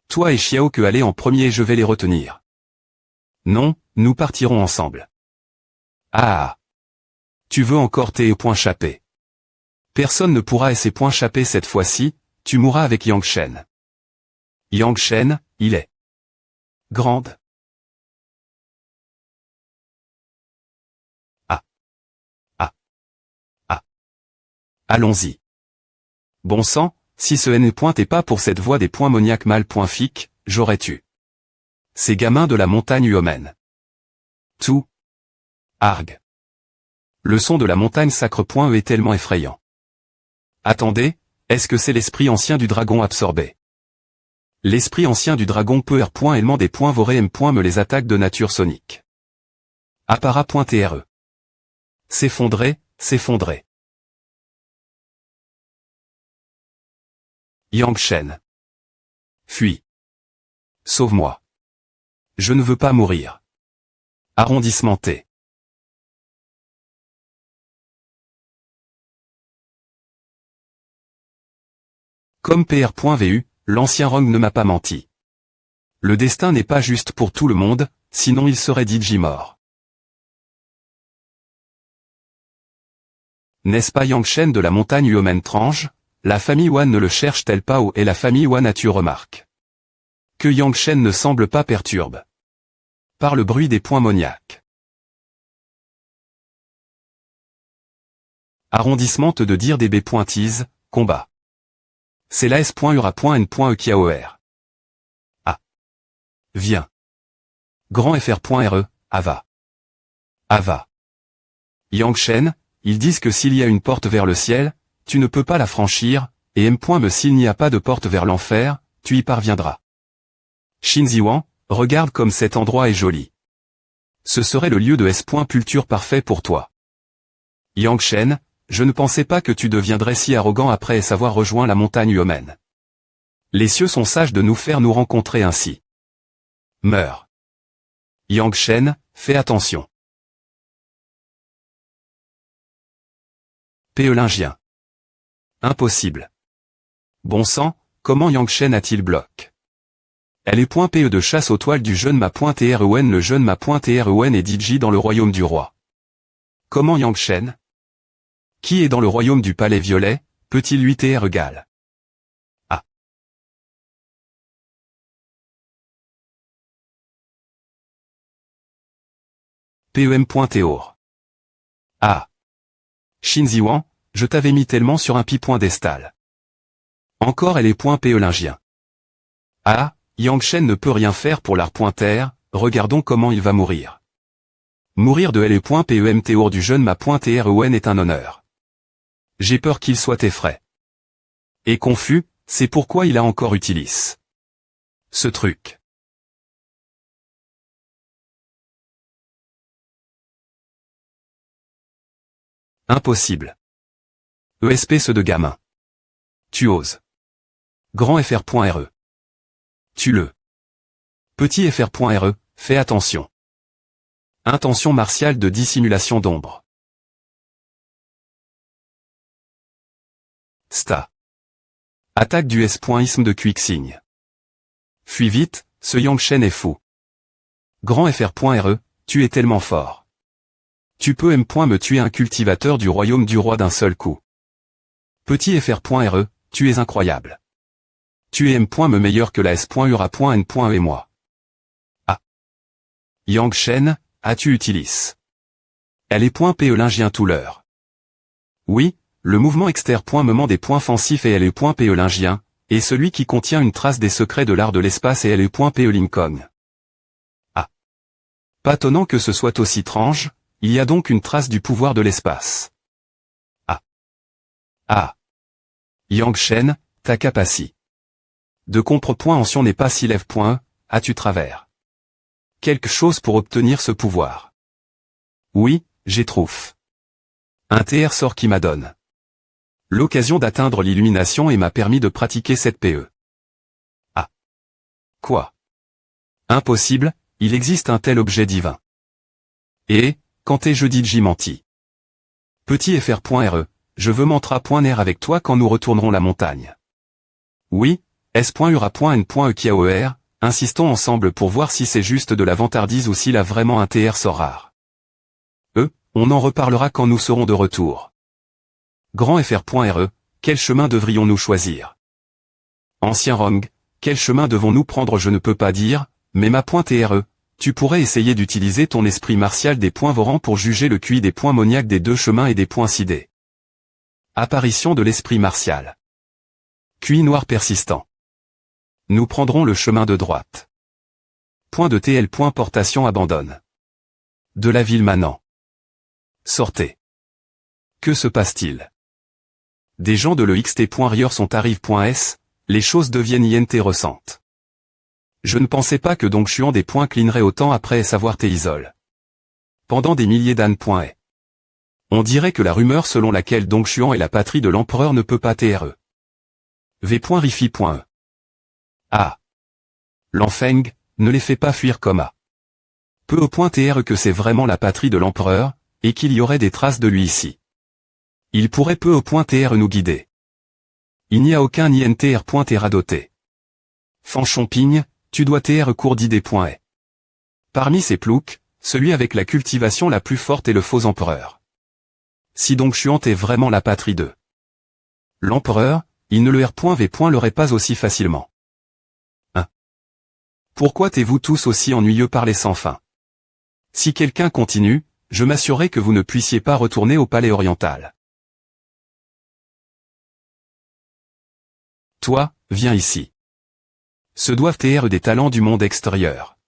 Toi et Xiao que allez en premier, je vais les retenir. Non, nous partirons ensemble. Ah. Tu veux encore tes points chapés. Personne ne pourra essayer points chapés cette fois-ci, tu mourras avec Yang Shen. Yang Shen, il est grande. Ah. Ah. Ah. Allons-y. Bon sang, si ce N pointait pas pour cette voix des points moniaques mal.fic, j'aurais tu. Ces gamins de la montagne Uomen. Tout. Arg. Le son de la montagne sacre.e est tellement effrayant. Attendez, est-ce que c'est l'esprit ancien du dragon absorbé? L'esprit ancien du dragon peut R.élement des points voré M. me les attaques de nature sonique. Appara.tre. S'effondrer, s'effondrer. Yang Shen. Fuis. Sauve-moi. Je ne veux pas mourir. Arrondissement T. Comme PR.vu, l'ancien Rong ne m'a pas menti. Le destin n'est pas juste pour tout le monde, sinon il serait DJ mort. N'est-ce pas Yang Shen de la montagne Uomen Trange? La famille Wan ne le cherche-t-elle pas ou est la famille Wan as-tu remarque que Yang Shen ne semble pas perturbe par le bruit des points moniaques. Arrondissement de dire des B.tease, combat. C'est la S.ura.n.e.kiaor. Ah. Viens. Grand FR.re, Ava. Ava. Yang Shen, ils disent que s'il y a une porte vers le ciel, tu ne peux pas la franchir, et M. me s'il n'y a pas de porte vers l'enfer, tu y parviendras. Shinziwan, regarde comme cet endroit est joli. Ce serait le lieu de S.pulture parfait pour toi. Yang Shen, je ne pensais pas que tu deviendrais si arrogant après avoir rejoint la montagne Uomen. Les cieux sont sages de nous faire nous rencontrer ainsi. Meurs. Yang Shen, fais attention. Péolingien. Impossible. Bon sang, comment Yang Shen a-t-il bloqué? Elle est .pe de chasse aux toiles du jeune ma.tren. Le jeune ma.tren est DJ dans le royaume du roi. Comment Yang Shen? Qui est dans le royaume du palais violet, peut-il lui tr égal? Ah. PEM.théor. Ah. Shinziwan, je t'avais mis tellement sur un pi.destal. Encore elle est .péolingien. Ah, Yang Shen ne peut rien faire pour l'art .terre, regardons comment il va mourir. Mourir de L.PEM.théor du jeune ma.tren est un honneur. J'ai peur qu'il soit effrayé. Et confus, c'est pourquoi il a encore utilisé ce truc. Impossible. ESP ce de gamin. Tu oses. Grand FR.re. Tue-le. Petit FR.re, fais attention. Intention martiale de dissimulation d'ombre. Sta. Attaque du S.isme de Quixing. Fuis vite, ce Yangshen est fou. Grand FR.re, tu es tellement fort. Tu peux me tuer un cultivateur du royaume du roi d'un seul coup. Petit FR.re, tu es incroyable. Tu es me meilleur que la S.ura.n. et moi. Ah. Yangshen, as-tu utilis? Elle est .pelingien tout l'heure. Oui, le mouvement exter.moment des points fancifs et elle est .pelingien, et celui qui contient une trace des secrets de l'art de l'espace et elle est .pelincogne. Ah. Pas étonnant que ce soit aussi étrange, il y a donc une trace du pouvoir de l'espace. Ah. Ah. Yangshen, ta capacité de contre-point n'est pas si lève. As-tu travers quelque chose pour obtenir ce pouvoir? Oui, j'ai trouvé un TR sort qui m'a donné l'occasion d'atteindre l'illumination et m'a permis de pratiquer cette PE. Ah. Quoi? Impossible, il existe un tel objet divin. Et, quand je dis j'y menti. Petit FR.re, je veux mantra.ner avec toi quand nous retournerons la montagne. Oui, S.ura.n.e. Insistons ensemble pour voir si c'est juste de la vantardise ou s'il a vraiment un TR sort rare. On en reparlera quand nous serons de retour. Grand FR.re, quel chemin devrions-nous choisir? Ancien Rong, quel chemin devons-nous prendre? Je ne peux pas dire, mais ma .re, tu pourrais essayer d'utiliser ton esprit martial des points Voran pour juger le QI des points moniaques des deux chemins et des points sidés. Apparition de l'esprit martial. QI noir persistant. Nous prendrons le chemin de droite. Point de TL. Portation abandonne. De la ville manant. Sortez. Que se passe-t-il? Des gens de l'EXT.rieur sont arrive.s, les choses deviennent intéressantes. Je ne pensais pas que Dongchuan des points clinerait autant après savoir isole. Pendant des milliers d'années. On dirait que la rumeur selon laquelle Dongchuan est la patrie de l'empereur ne peut pas TRE. V.rifi.e. Ah. L'Enfeng, ne les fait pas fuir comme A. Peu au point TR que c'est vraiment la patrie de l'empereur, et qu'il y aurait des traces de lui ici. Il pourrait peu au point TR nous guider. Il n'y a aucun INTR.TR doté. Fanchonpigne, tu dois TR court d'idée.est. Parmi ces ploucs, celui avec la cultivation la plus forte est le faux empereur. Si Dongchuan est vraiment la patrie de l'empereur, il ne le R.V. l'aurait pas aussi facilement. 1. Pourquoi êtes-vous tous aussi ennuyeux parler sans fin? Si quelqu'un continue, je m'assurerai que vous ne puissiez pas retourner au palais oriental. Toi, viens ici. Ce doivent être des talents du monde extérieur.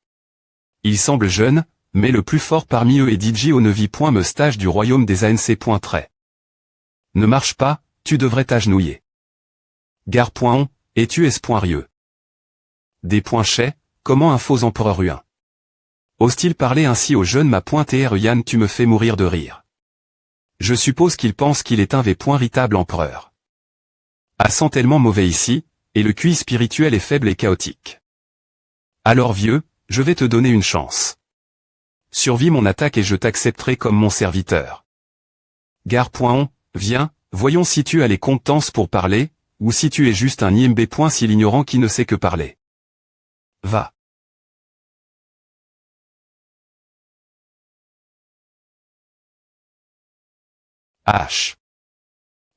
Il semble jeune, mais le plus fort parmi eux est DJ Onevi. Me stage du royaume des ANC. Ne marche pas, tu devrais t'agenouiller. Gare.on, et tu es.rieux. Des points chais, comment un faux empereur huin? Ose-t-il parler ainsi au jeune ma .tr Yann, tu me fais mourir de rire. Je suppose qu'il pense qu'il est un véritable empereur. Ah, sent tellement mauvais ici, et le QI spirituel est faible et chaotique. Alors vieux, je vais te donner une chance. Survis mon attaque et je t'accepterai comme mon serviteur. Gare.on, viens, voyons si tu as les compétences pour parler, ou si tu es juste un IMB. Si l'ignorant qui ne sait que parler. Va. H.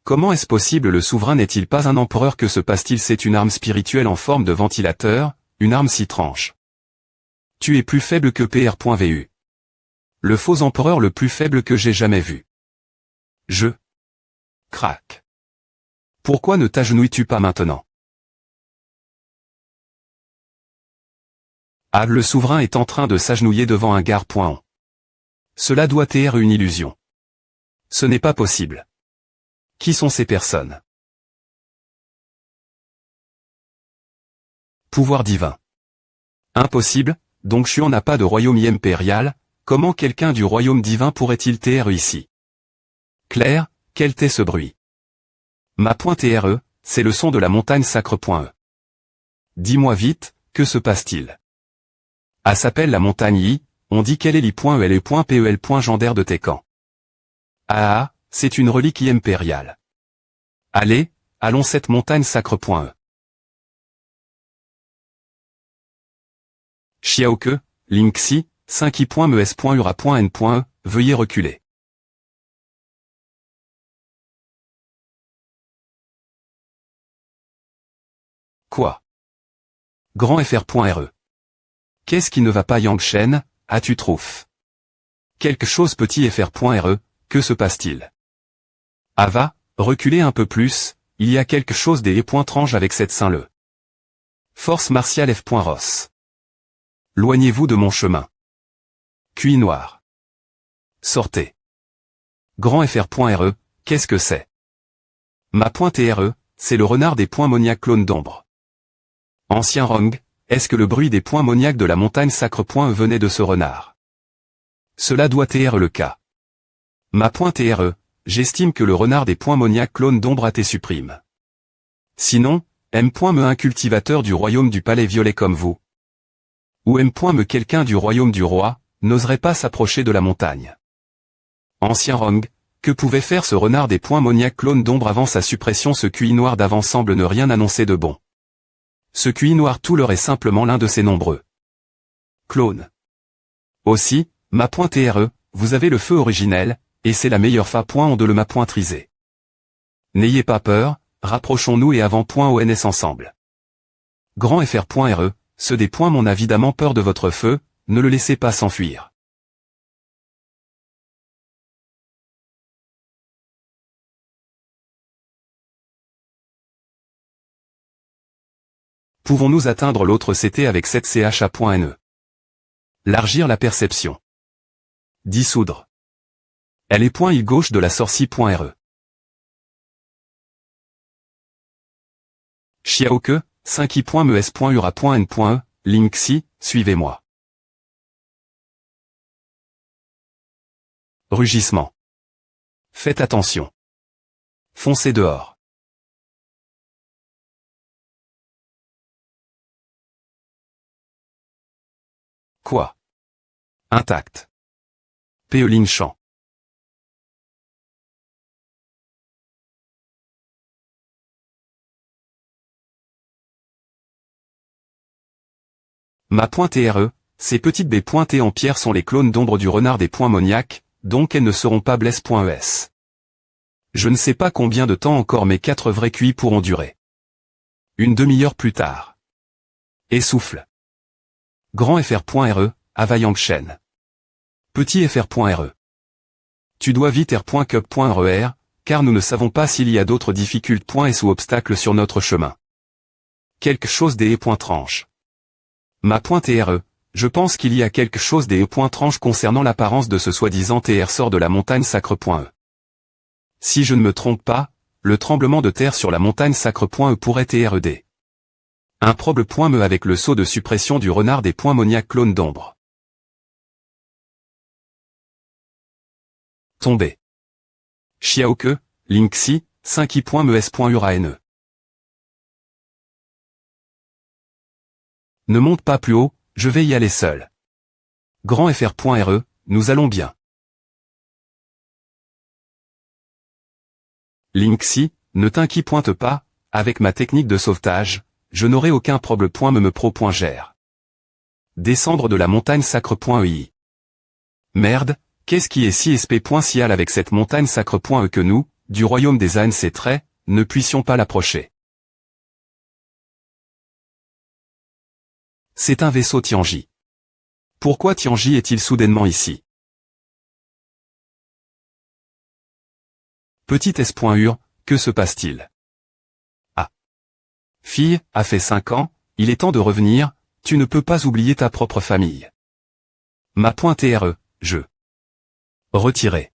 Comment est-ce possible? Le souverain n'est-il pas un empereur? Que se passe-t-il? C'est une arme spirituelle en forme de ventilateur, une arme si tranche. Tu es plus faible que PR.vu. Le faux empereur le plus faible que j'ai jamais vu. Je craque. Pourquoi ne t'agenouilles-tu pas maintenant? Ah, le souverain est en train de s'agenouiller devant un Gare.on. Cela doit être une illusion. Ce n'est pas possible. Qui sont ces personnes? Pouvoir divin. Impossible, Dongchuan n'a pas de royaume impérial, comment quelqu'un du royaume divin pourrait-il TR ici? Claire, quel est ce bruit? Ma .TRE, c'est le son de la montagne sacre.e. Dis-moi vite, que se passe-t-il? Ah, s'appelle la montagne I, on dit qu'elle est li.el et .pel. Gendaire de tes camps. Ah, c'est une relique impériale. Allez, allons cette montagne sacre.e. Xiaoke, Lingxi, 5i.mes.ura.n.e, veuillez reculer. Quoi? Grand FR.re. Qu'est-ce qui ne va pas Yangshen, as-tu trouf? Quelque chose petit FR.re, que se passe-t-il? Ava, reculez un peu plus, il y a quelque chose des e.tranche avec cette Saint-Le. Force martiale F.Ross. Loignez-vous de mon chemin. QI noir. Sortez. Grand FR.re, qu'est-ce que c'est? Ma.TRE, c'est le renard des points moniaques clone d'ombre. Ancien Rong, est-ce que le bruit des points moniaques de la montagne sacre.e venait de ce renard? Cela doit être le cas. Ma.TRE, j'estime que le renard des points moniaques clone d'ombre a été supprime. Sinon, M.me un cultivateur du royaume du palais violet comme vous. Ou M.me quelqu'un du royaume du roi, n'oserait pas s'approcher de la montagne. Ancien Rong, que pouvait faire ce renard des points moniaques clone d'ombre avant sa suppression? Ce QI noir d'avant semble ne rien annoncer de bon. Ce QI noir tout leur est simplement l'un de ces nombreux clones. Aussi, ma.TRE, vous avez le feu originel, et c'est la meilleure fa.on de le ma.trisé. N'ayez pas peur, rapprochons-nous et avant.ons ensemble. Grand FR.re, ceux des points m'ont évidemment peur de votre feu, ne le laissez pas s'enfuir. Pouvons-nous atteindre l'autre CT avec cette CHA.NE? Largir la perception. Dissoudre. Elle est point île gauche de la sorcie.re. Xiaoke, 5i.mes.ura.n.e, Lingxi, suivez-moi. Rugissement. Faites attention. Foncez dehors. Quoi? Intact. Péoline Champ. Ma.TRE, ces petites baies pointées en pierre sont les clones d'ombre du renard des points moniaques, donc elles ne seront pas blesse.es. Je ne sais pas combien de temps encore mes 4 vrais QI pourront durer. Une demi-heure plus tard. Essouffle. Grand FR.re, Ava Yangshen. Petit FR.re. Tu dois vite R.cup.RER, car nous ne savons pas s'il y a d'autres difficultés ou obstacles sur notre chemin. Quelque chose des e.tranche. Ma.TRE, je pense qu'il y a quelque chose des e.tranche concernant l'apparence de ce soi-disant TR sort de la montagne sacre.e. Si je ne me trompe pas, le tremblement de terre sur la montagne sacre.e pourrait TRED. Improbe.me avec le saut de suppression du renard des points moniaques clone d'ombre. Tombé. Xiaoke, Lingxi, 5i.mes.ura.ne. Ne monte pas plus haut, je vais y aller seul. Grand FR.re, nous allons bien. Lingxi, ne t'inquiète pas, avec ma technique de sauvetage, je n'aurai aucun problème. Me pro.gère. Descendre de la montagne sacre.ei. Merde, qu'est-ce qui est si spécial avec cette montagne sacre.e que nous, du royaume des ANC traits, ne puissions pas l'approcher? C'est un vaisseau Tianji. Pourquoi Tianji est-il soudainement ici? Petite S.ur, que se passe-t-il? Ah. Fille, a fait 5 ans, il est temps de revenir, tu ne peux pas oublier ta propre famille. Ma.TRE, je. Retiré.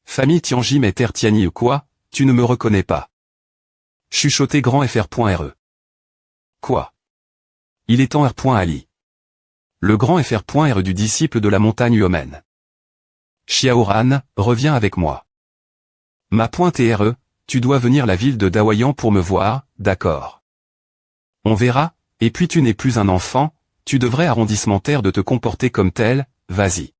Famille Tianji mais terre Tiani ou quoi, tu ne me reconnais pas. Chuchoté grand FR.re. Quoi? Il est en R.Ali. Le grand FR.re du disciple de la montagne Yomen. Xiaoran, reviens avec moi. Ma.TRE, tu dois venir la ville de Dawayan pour me voir, d'accord. On verra, et puis tu n'es plus un enfant, tu devrais arrondissementaire de te comporter comme tel, vas-y.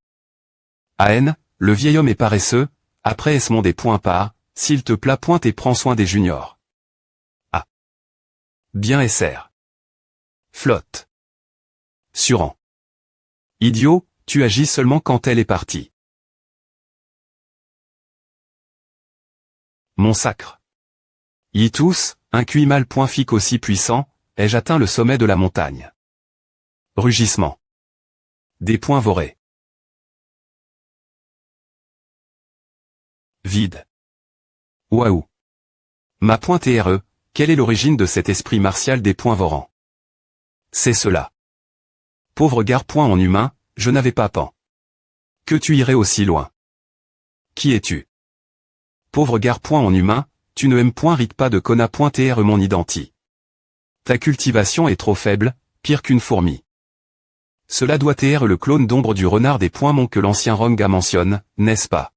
AN, le vieil homme est paresseux, après Esmond des points par, s'il te plaît pointe et prends soin des juniors. Ah. Bien SR. Flotte. Suran. Idiot, tu agis seulement quand elle est partie. Mon sacre. Y tous, un cuit mal point fic aussi puissant, ai-je atteint le sommet de la montagne. Rugissement. Des poings vorés. Vide. Waouh. Ma pointe TRE, quelle est l'origine de cet esprit martial des poings vorants? C'est cela. Pauvre gare point en humain, je n'avais pas pan. Que tu irais aussi loin. Qui es-tu? Pauvre gare point en humain, tu ne aimes point rite pas de conna point TRE mon identi. Ta cultivation est trop faible, pire qu'une fourmi. Cela doit être le clone d'ombre du renard des points mon que l'ancien Ronga mentionne, n'est-ce pas?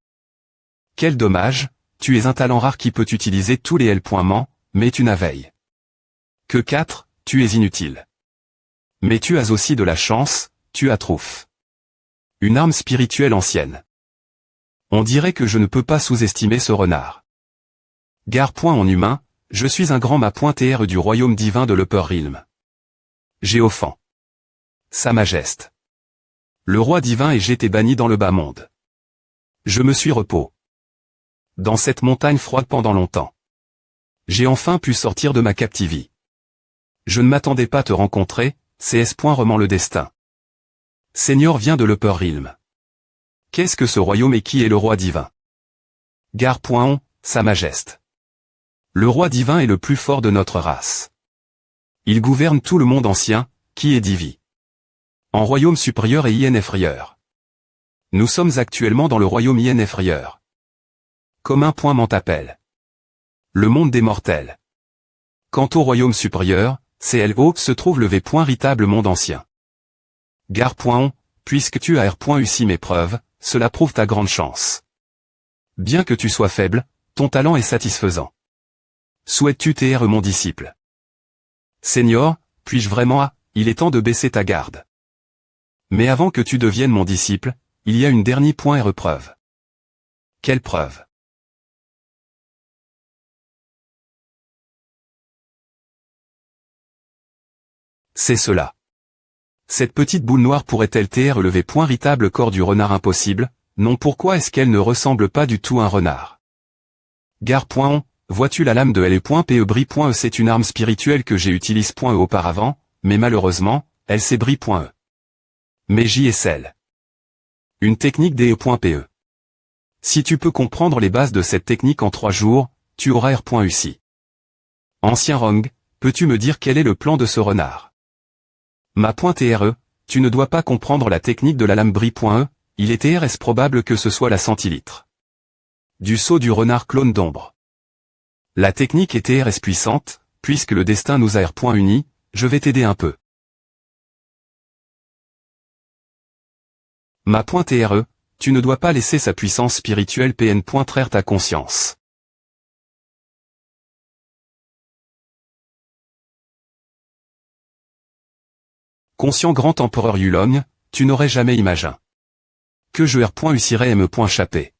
Quel dommage, tu es un talent rare qui peut utiliser tous les L.ment, mais tu n'as veille que 4, tu es inutile. Mais tu as aussi de la chance, tu as trouf. Une arme spirituelle ancienne. On dirait que je ne peux pas sous-estimer ce renard. Gare point en humain, je suis un grand ma point TR du royaume divin de l'Upper Realm. Géophant. Sa Majesté. Le roi divin et j'étais banni dans le bas monde. Je me suis repos. Dans cette montagne froide pendant longtemps. J'ai enfin pu sortir de ma captivité. Je ne m'attendais pas à te rencontrer, CS. Rement le destin. Seigneur vient de l'Upper Realm. Qu'est-ce que ce royaume et qui est le roi divin? Gare point on, Sa Majesté. Le roi divin est le plus fort de notre race. Il gouverne tout le monde ancien, qui est divi. En royaume supérieur et IN inférieur. Nous sommes actuellement dans le royaume IN inférieur. Comme un point m'en appelle. Le monde des mortels. Quant au royaume supérieur, CLO se trouve le véritable monde ancien. Gare point on, puisque tu as R. ici mes preuves, cela prouve ta grande chance. Bien que tu sois faible, ton talent est satisfaisant. Souhaites-tu TR mon disciple? Seigneur, puis-je vraiment il est temps de baisser ta garde. Mais avant que tu deviennes mon disciple, il y a une dernière point R preuve. Quelle preuve? C'est cela. Cette petite boule noire pourrait-elle relever point ritable corps du renard impossible? Non, pourquoi est-ce qu'elle ne ressemble pas du tout à un renard? Gare point on, vois-tu la lame de L.Pe brille point E c'est une arme spirituelle que j'ai utilisée point E auparavant, mais malheureusement, elle s'est brille point E. Mais j'y ai celle. Une technique DE.PE. Si tu peux comprendre les bases de cette technique en 3 jours, tu auras R.UC. Ancien Rong, peux-tu me dire quel est le plan de ce renard? Ma pointe TRE, tu ne dois pas comprendre la technique de la lame brille.E, il est est probable que ce soit la centilitre. Du sceau du renard clone d'ombre. La technique est TRS puissante, puisque le destin nous a R.uni, je vais t'aider un peu. Ma pointe TRE, tu ne dois pas laisser sa puissance spirituelle PN. Traire ta conscience. Conscient grand empereur Yulong, tu n'aurais jamais imaginé que je R.usirais et me chapé.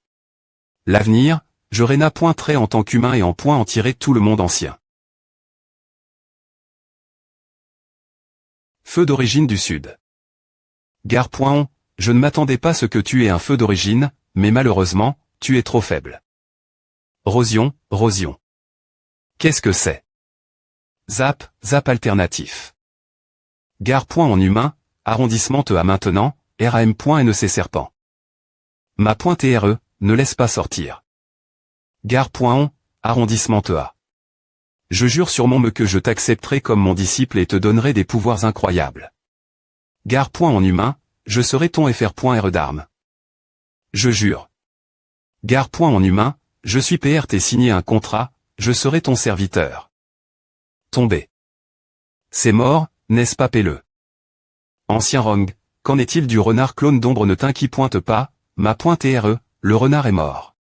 L'avenir, je réna trait en tant qu'humain et en en tirer tout le monde ancien. Feu d'origine du Sud. Gare point on, je ne m'attendais pas à ce que tu aies un feu d'origine, mais malheureusement, tu es trop faible. Rosion. Qu'est-ce que c'est? Zap alternatif. Gare point en humain, arrondissement te a maintenant, RAM. NC serpent. Ma pointe TRE, ne laisse pas sortir. Gare point on, arrondissement te a. Je jure sur mon me que je t'accepterai comme mon disciple et te donnerai des pouvoirs incroyables. Gare point en humain, je serai ton FR.R d'armes. Je jure. Gare point en humain, je suis PR t'ai signé un contrat, je serai ton serviteur. Tombé. C'est mort, n'est-ce pas Pelleux? Ancien Rong, qu'en est-il du renard clone d'ombre ne t'inquiète pointe pas, ma pointe TRE, le renard est mort.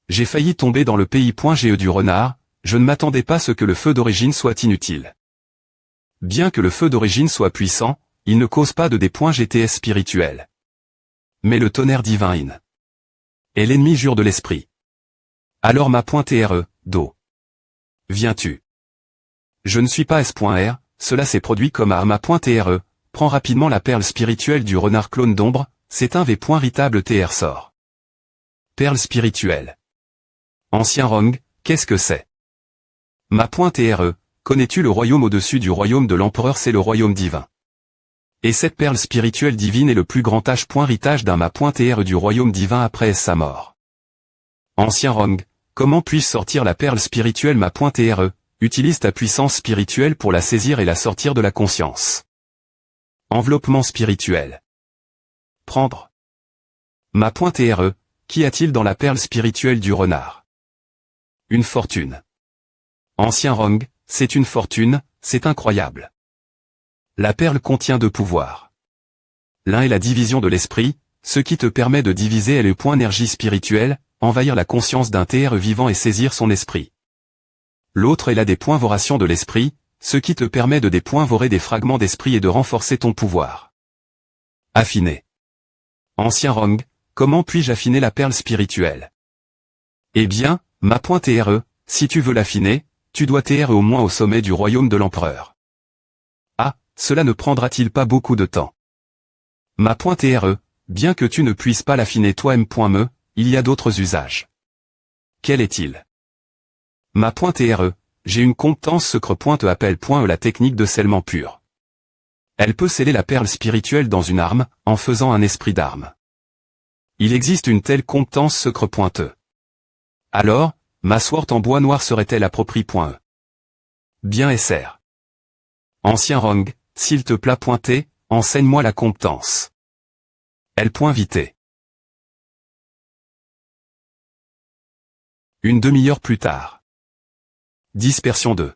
J'ai failli tomber dans le pays.GE du renard, je ne m'attendais pas à ce que le feu d'origine soit inutile. Bien que le feu d'origine soit puissant, il ne cause pas de des points GTS spirituels. Mais le tonnerre divin in. Et l'ennemi jure de l'esprit. Alors ma.re, do. Viens-tu? Je ne suis pas S.R, cela s'est produit comme à ma.re, prends rapidement la perle spirituelle du renard clone d'ombre, c'est un V.ritable TR sort. Perle spirituelle. Ancien Rong, qu'est-ce que c'est? Ma.re, connais-tu le royaume au-dessus du royaume de l'empereur, c'est le royaume divin. Et cette perle spirituelle divine est le plus grand héritage d'un ma.re du royaume divin après sa mort. Ancien Rong, comment puis-je sortir la perle spirituelle ma.re? Utilise ta puissance spirituelle pour la saisir et la sortir de la conscience. Enveloppement spirituel. Prendre. Ma.re, qu'y a-t-il dans la perle spirituelle du renard? Une fortune. Ancien Rong, c'est une fortune, c'est incroyable. La perle contient deux pouvoirs. L'un est la division de l'esprit, ce qui te permet de diviser et le point énergie spirituelle, envahir la conscience d'un TR vivant et saisir son esprit. L'autre est la dépoinvoration de l'esprit, ce qui te permet de dépoinvorer des fragments d'esprit et de renforcer ton pouvoir. Affiner. Ancien Rong, comment puis-je affiner la perle spirituelle? Eh bien, ma.re, si tu veux l'affiner, tu dois TR au moins au sommet du royaume de l'empereur. Ah, cela ne prendra-t-il pas beaucoup de temps? Ma.re, bien que tu ne puisses pas l'affiner toi-même.me, il y a d'autres usages. Quel est-il? Ma.re, j'ai une compétence secret.appelle.e la technique de scellement pur. Elle peut sceller la perle spirituelle dans une arme, en faisant un esprit d'arme. Il existe une telle compétence secret.e. Alors, ma sword en bois noir serait-elle appropriée.e? Bien SR. Ancien Rong, s'il te plaît, enseigne-moi la compétence. L.vité. Une demi-heure plus tard. Dispersion 2.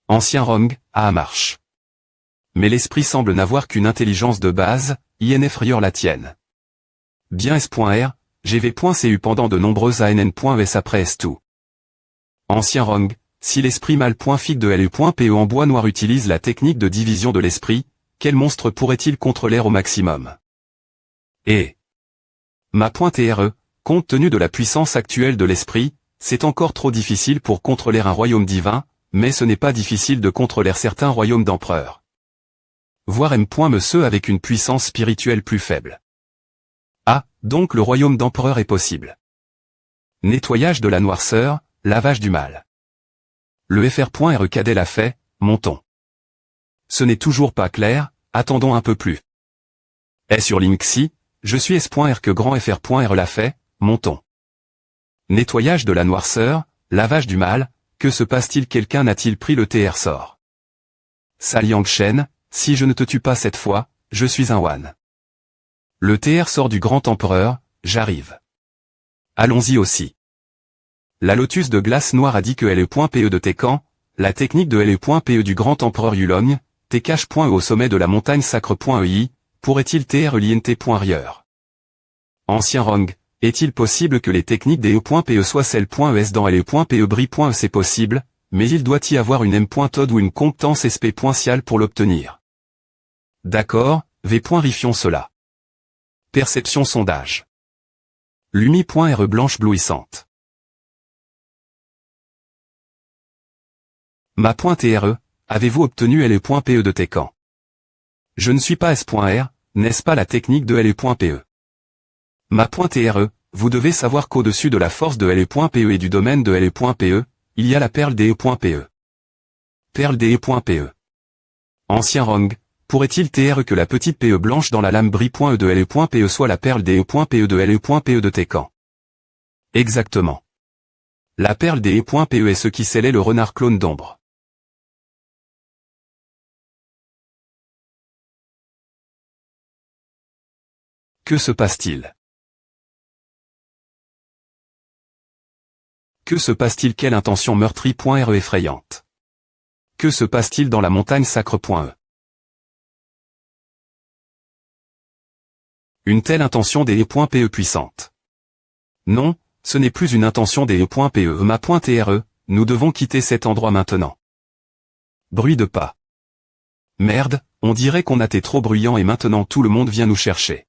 Ancien Rong, à marche. Mais l'esprit semble n'avoir qu'une intelligence de base, inférieure la tienne. Bien S.R, GV.cu pendant de nombreuses ANN.es après S2. Ancien Rong, si l'esprit mâle.fic de LU.PE en bois noir utilise la technique de division de l'esprit, quel monstre pourrait-il contrôler au maximum? Et ma.re, compte tenu de la puissance actuelle de l'esprit, c'est encore trop difficile pour contrôler un royaume divin, mais ce n'est pas difficile de contrôler certains royaumes d'empereurs. Voir M.me ceux avec une puissance spirituelle plus faible. Ah, donc le royaume d'empereur est possible. Nettoyage de la noirceur, lavage du mal. Le FR.re cadet l'a fait, montons. Ce n'est toujours pas clair, attendons un peu plus. Et sur Linksy, je suis S.R que grand FR.re l'a fait, montons. Nettoyage de la noirceur, lavage du mal, que se passe-t-il? Quelqu'un n'a-t-il pris le TR sort? Saliang Shen, si je ne te tue pas cette fois, je suis un one. Le TR sort du grand empereur, j'arrive. Allons-y aussi. La lotus de glace noire a dit que LE.PE de Tekan, la technique de LE.PE du grand empereur Yulong, Tekash.e au sommet de la montagne sacre.ei, pourrait-il TR l'INT.rieur? Ancien Rong, est-il possible que les techniques des E.PE soient celles.es dans LE.PE bri.e? C'est possible, mais il doit y avoir une M.Tod ou une compétence SP.cial pour l'obtenir. D'accord, V.rifions cela. Perception sondage. Lumi.re blanche blouissante. Ma.re, avez-vous obtenu LE.PE de Tekan? Je ne suis pas S.R, n'est-ce pas la technique de LE.PE? Ma.re, vous devez savoir qu'au-dessus de la force de LE.PE et du domaine de LE.PE, il y a la perle des E.PE. Perle des E.PE. Ancien Rong, pourrait-il TR que la petite PE blanche dans la lame bri.e de LE.PE soit la perle des E.PE de LE.PE de Tekan? Exactement. La perle des E.PE est ce qui scellait le renard clone d'ombre. Que se passe-t-il? Que se passe-t-il? Quelle intention meurtrie.re effrayante? Que se passe-t-il dans la montagne sacre.e? Une telle intention des E.PE puissante. Non, ce n'est plus une intention des E.PE. Ma.re, nous devons quitter cet endroit maintenant. Bruit de pas. Merde, on dirait qu'on a été trop bruyant et maintenant tout le monde vient nous chercher.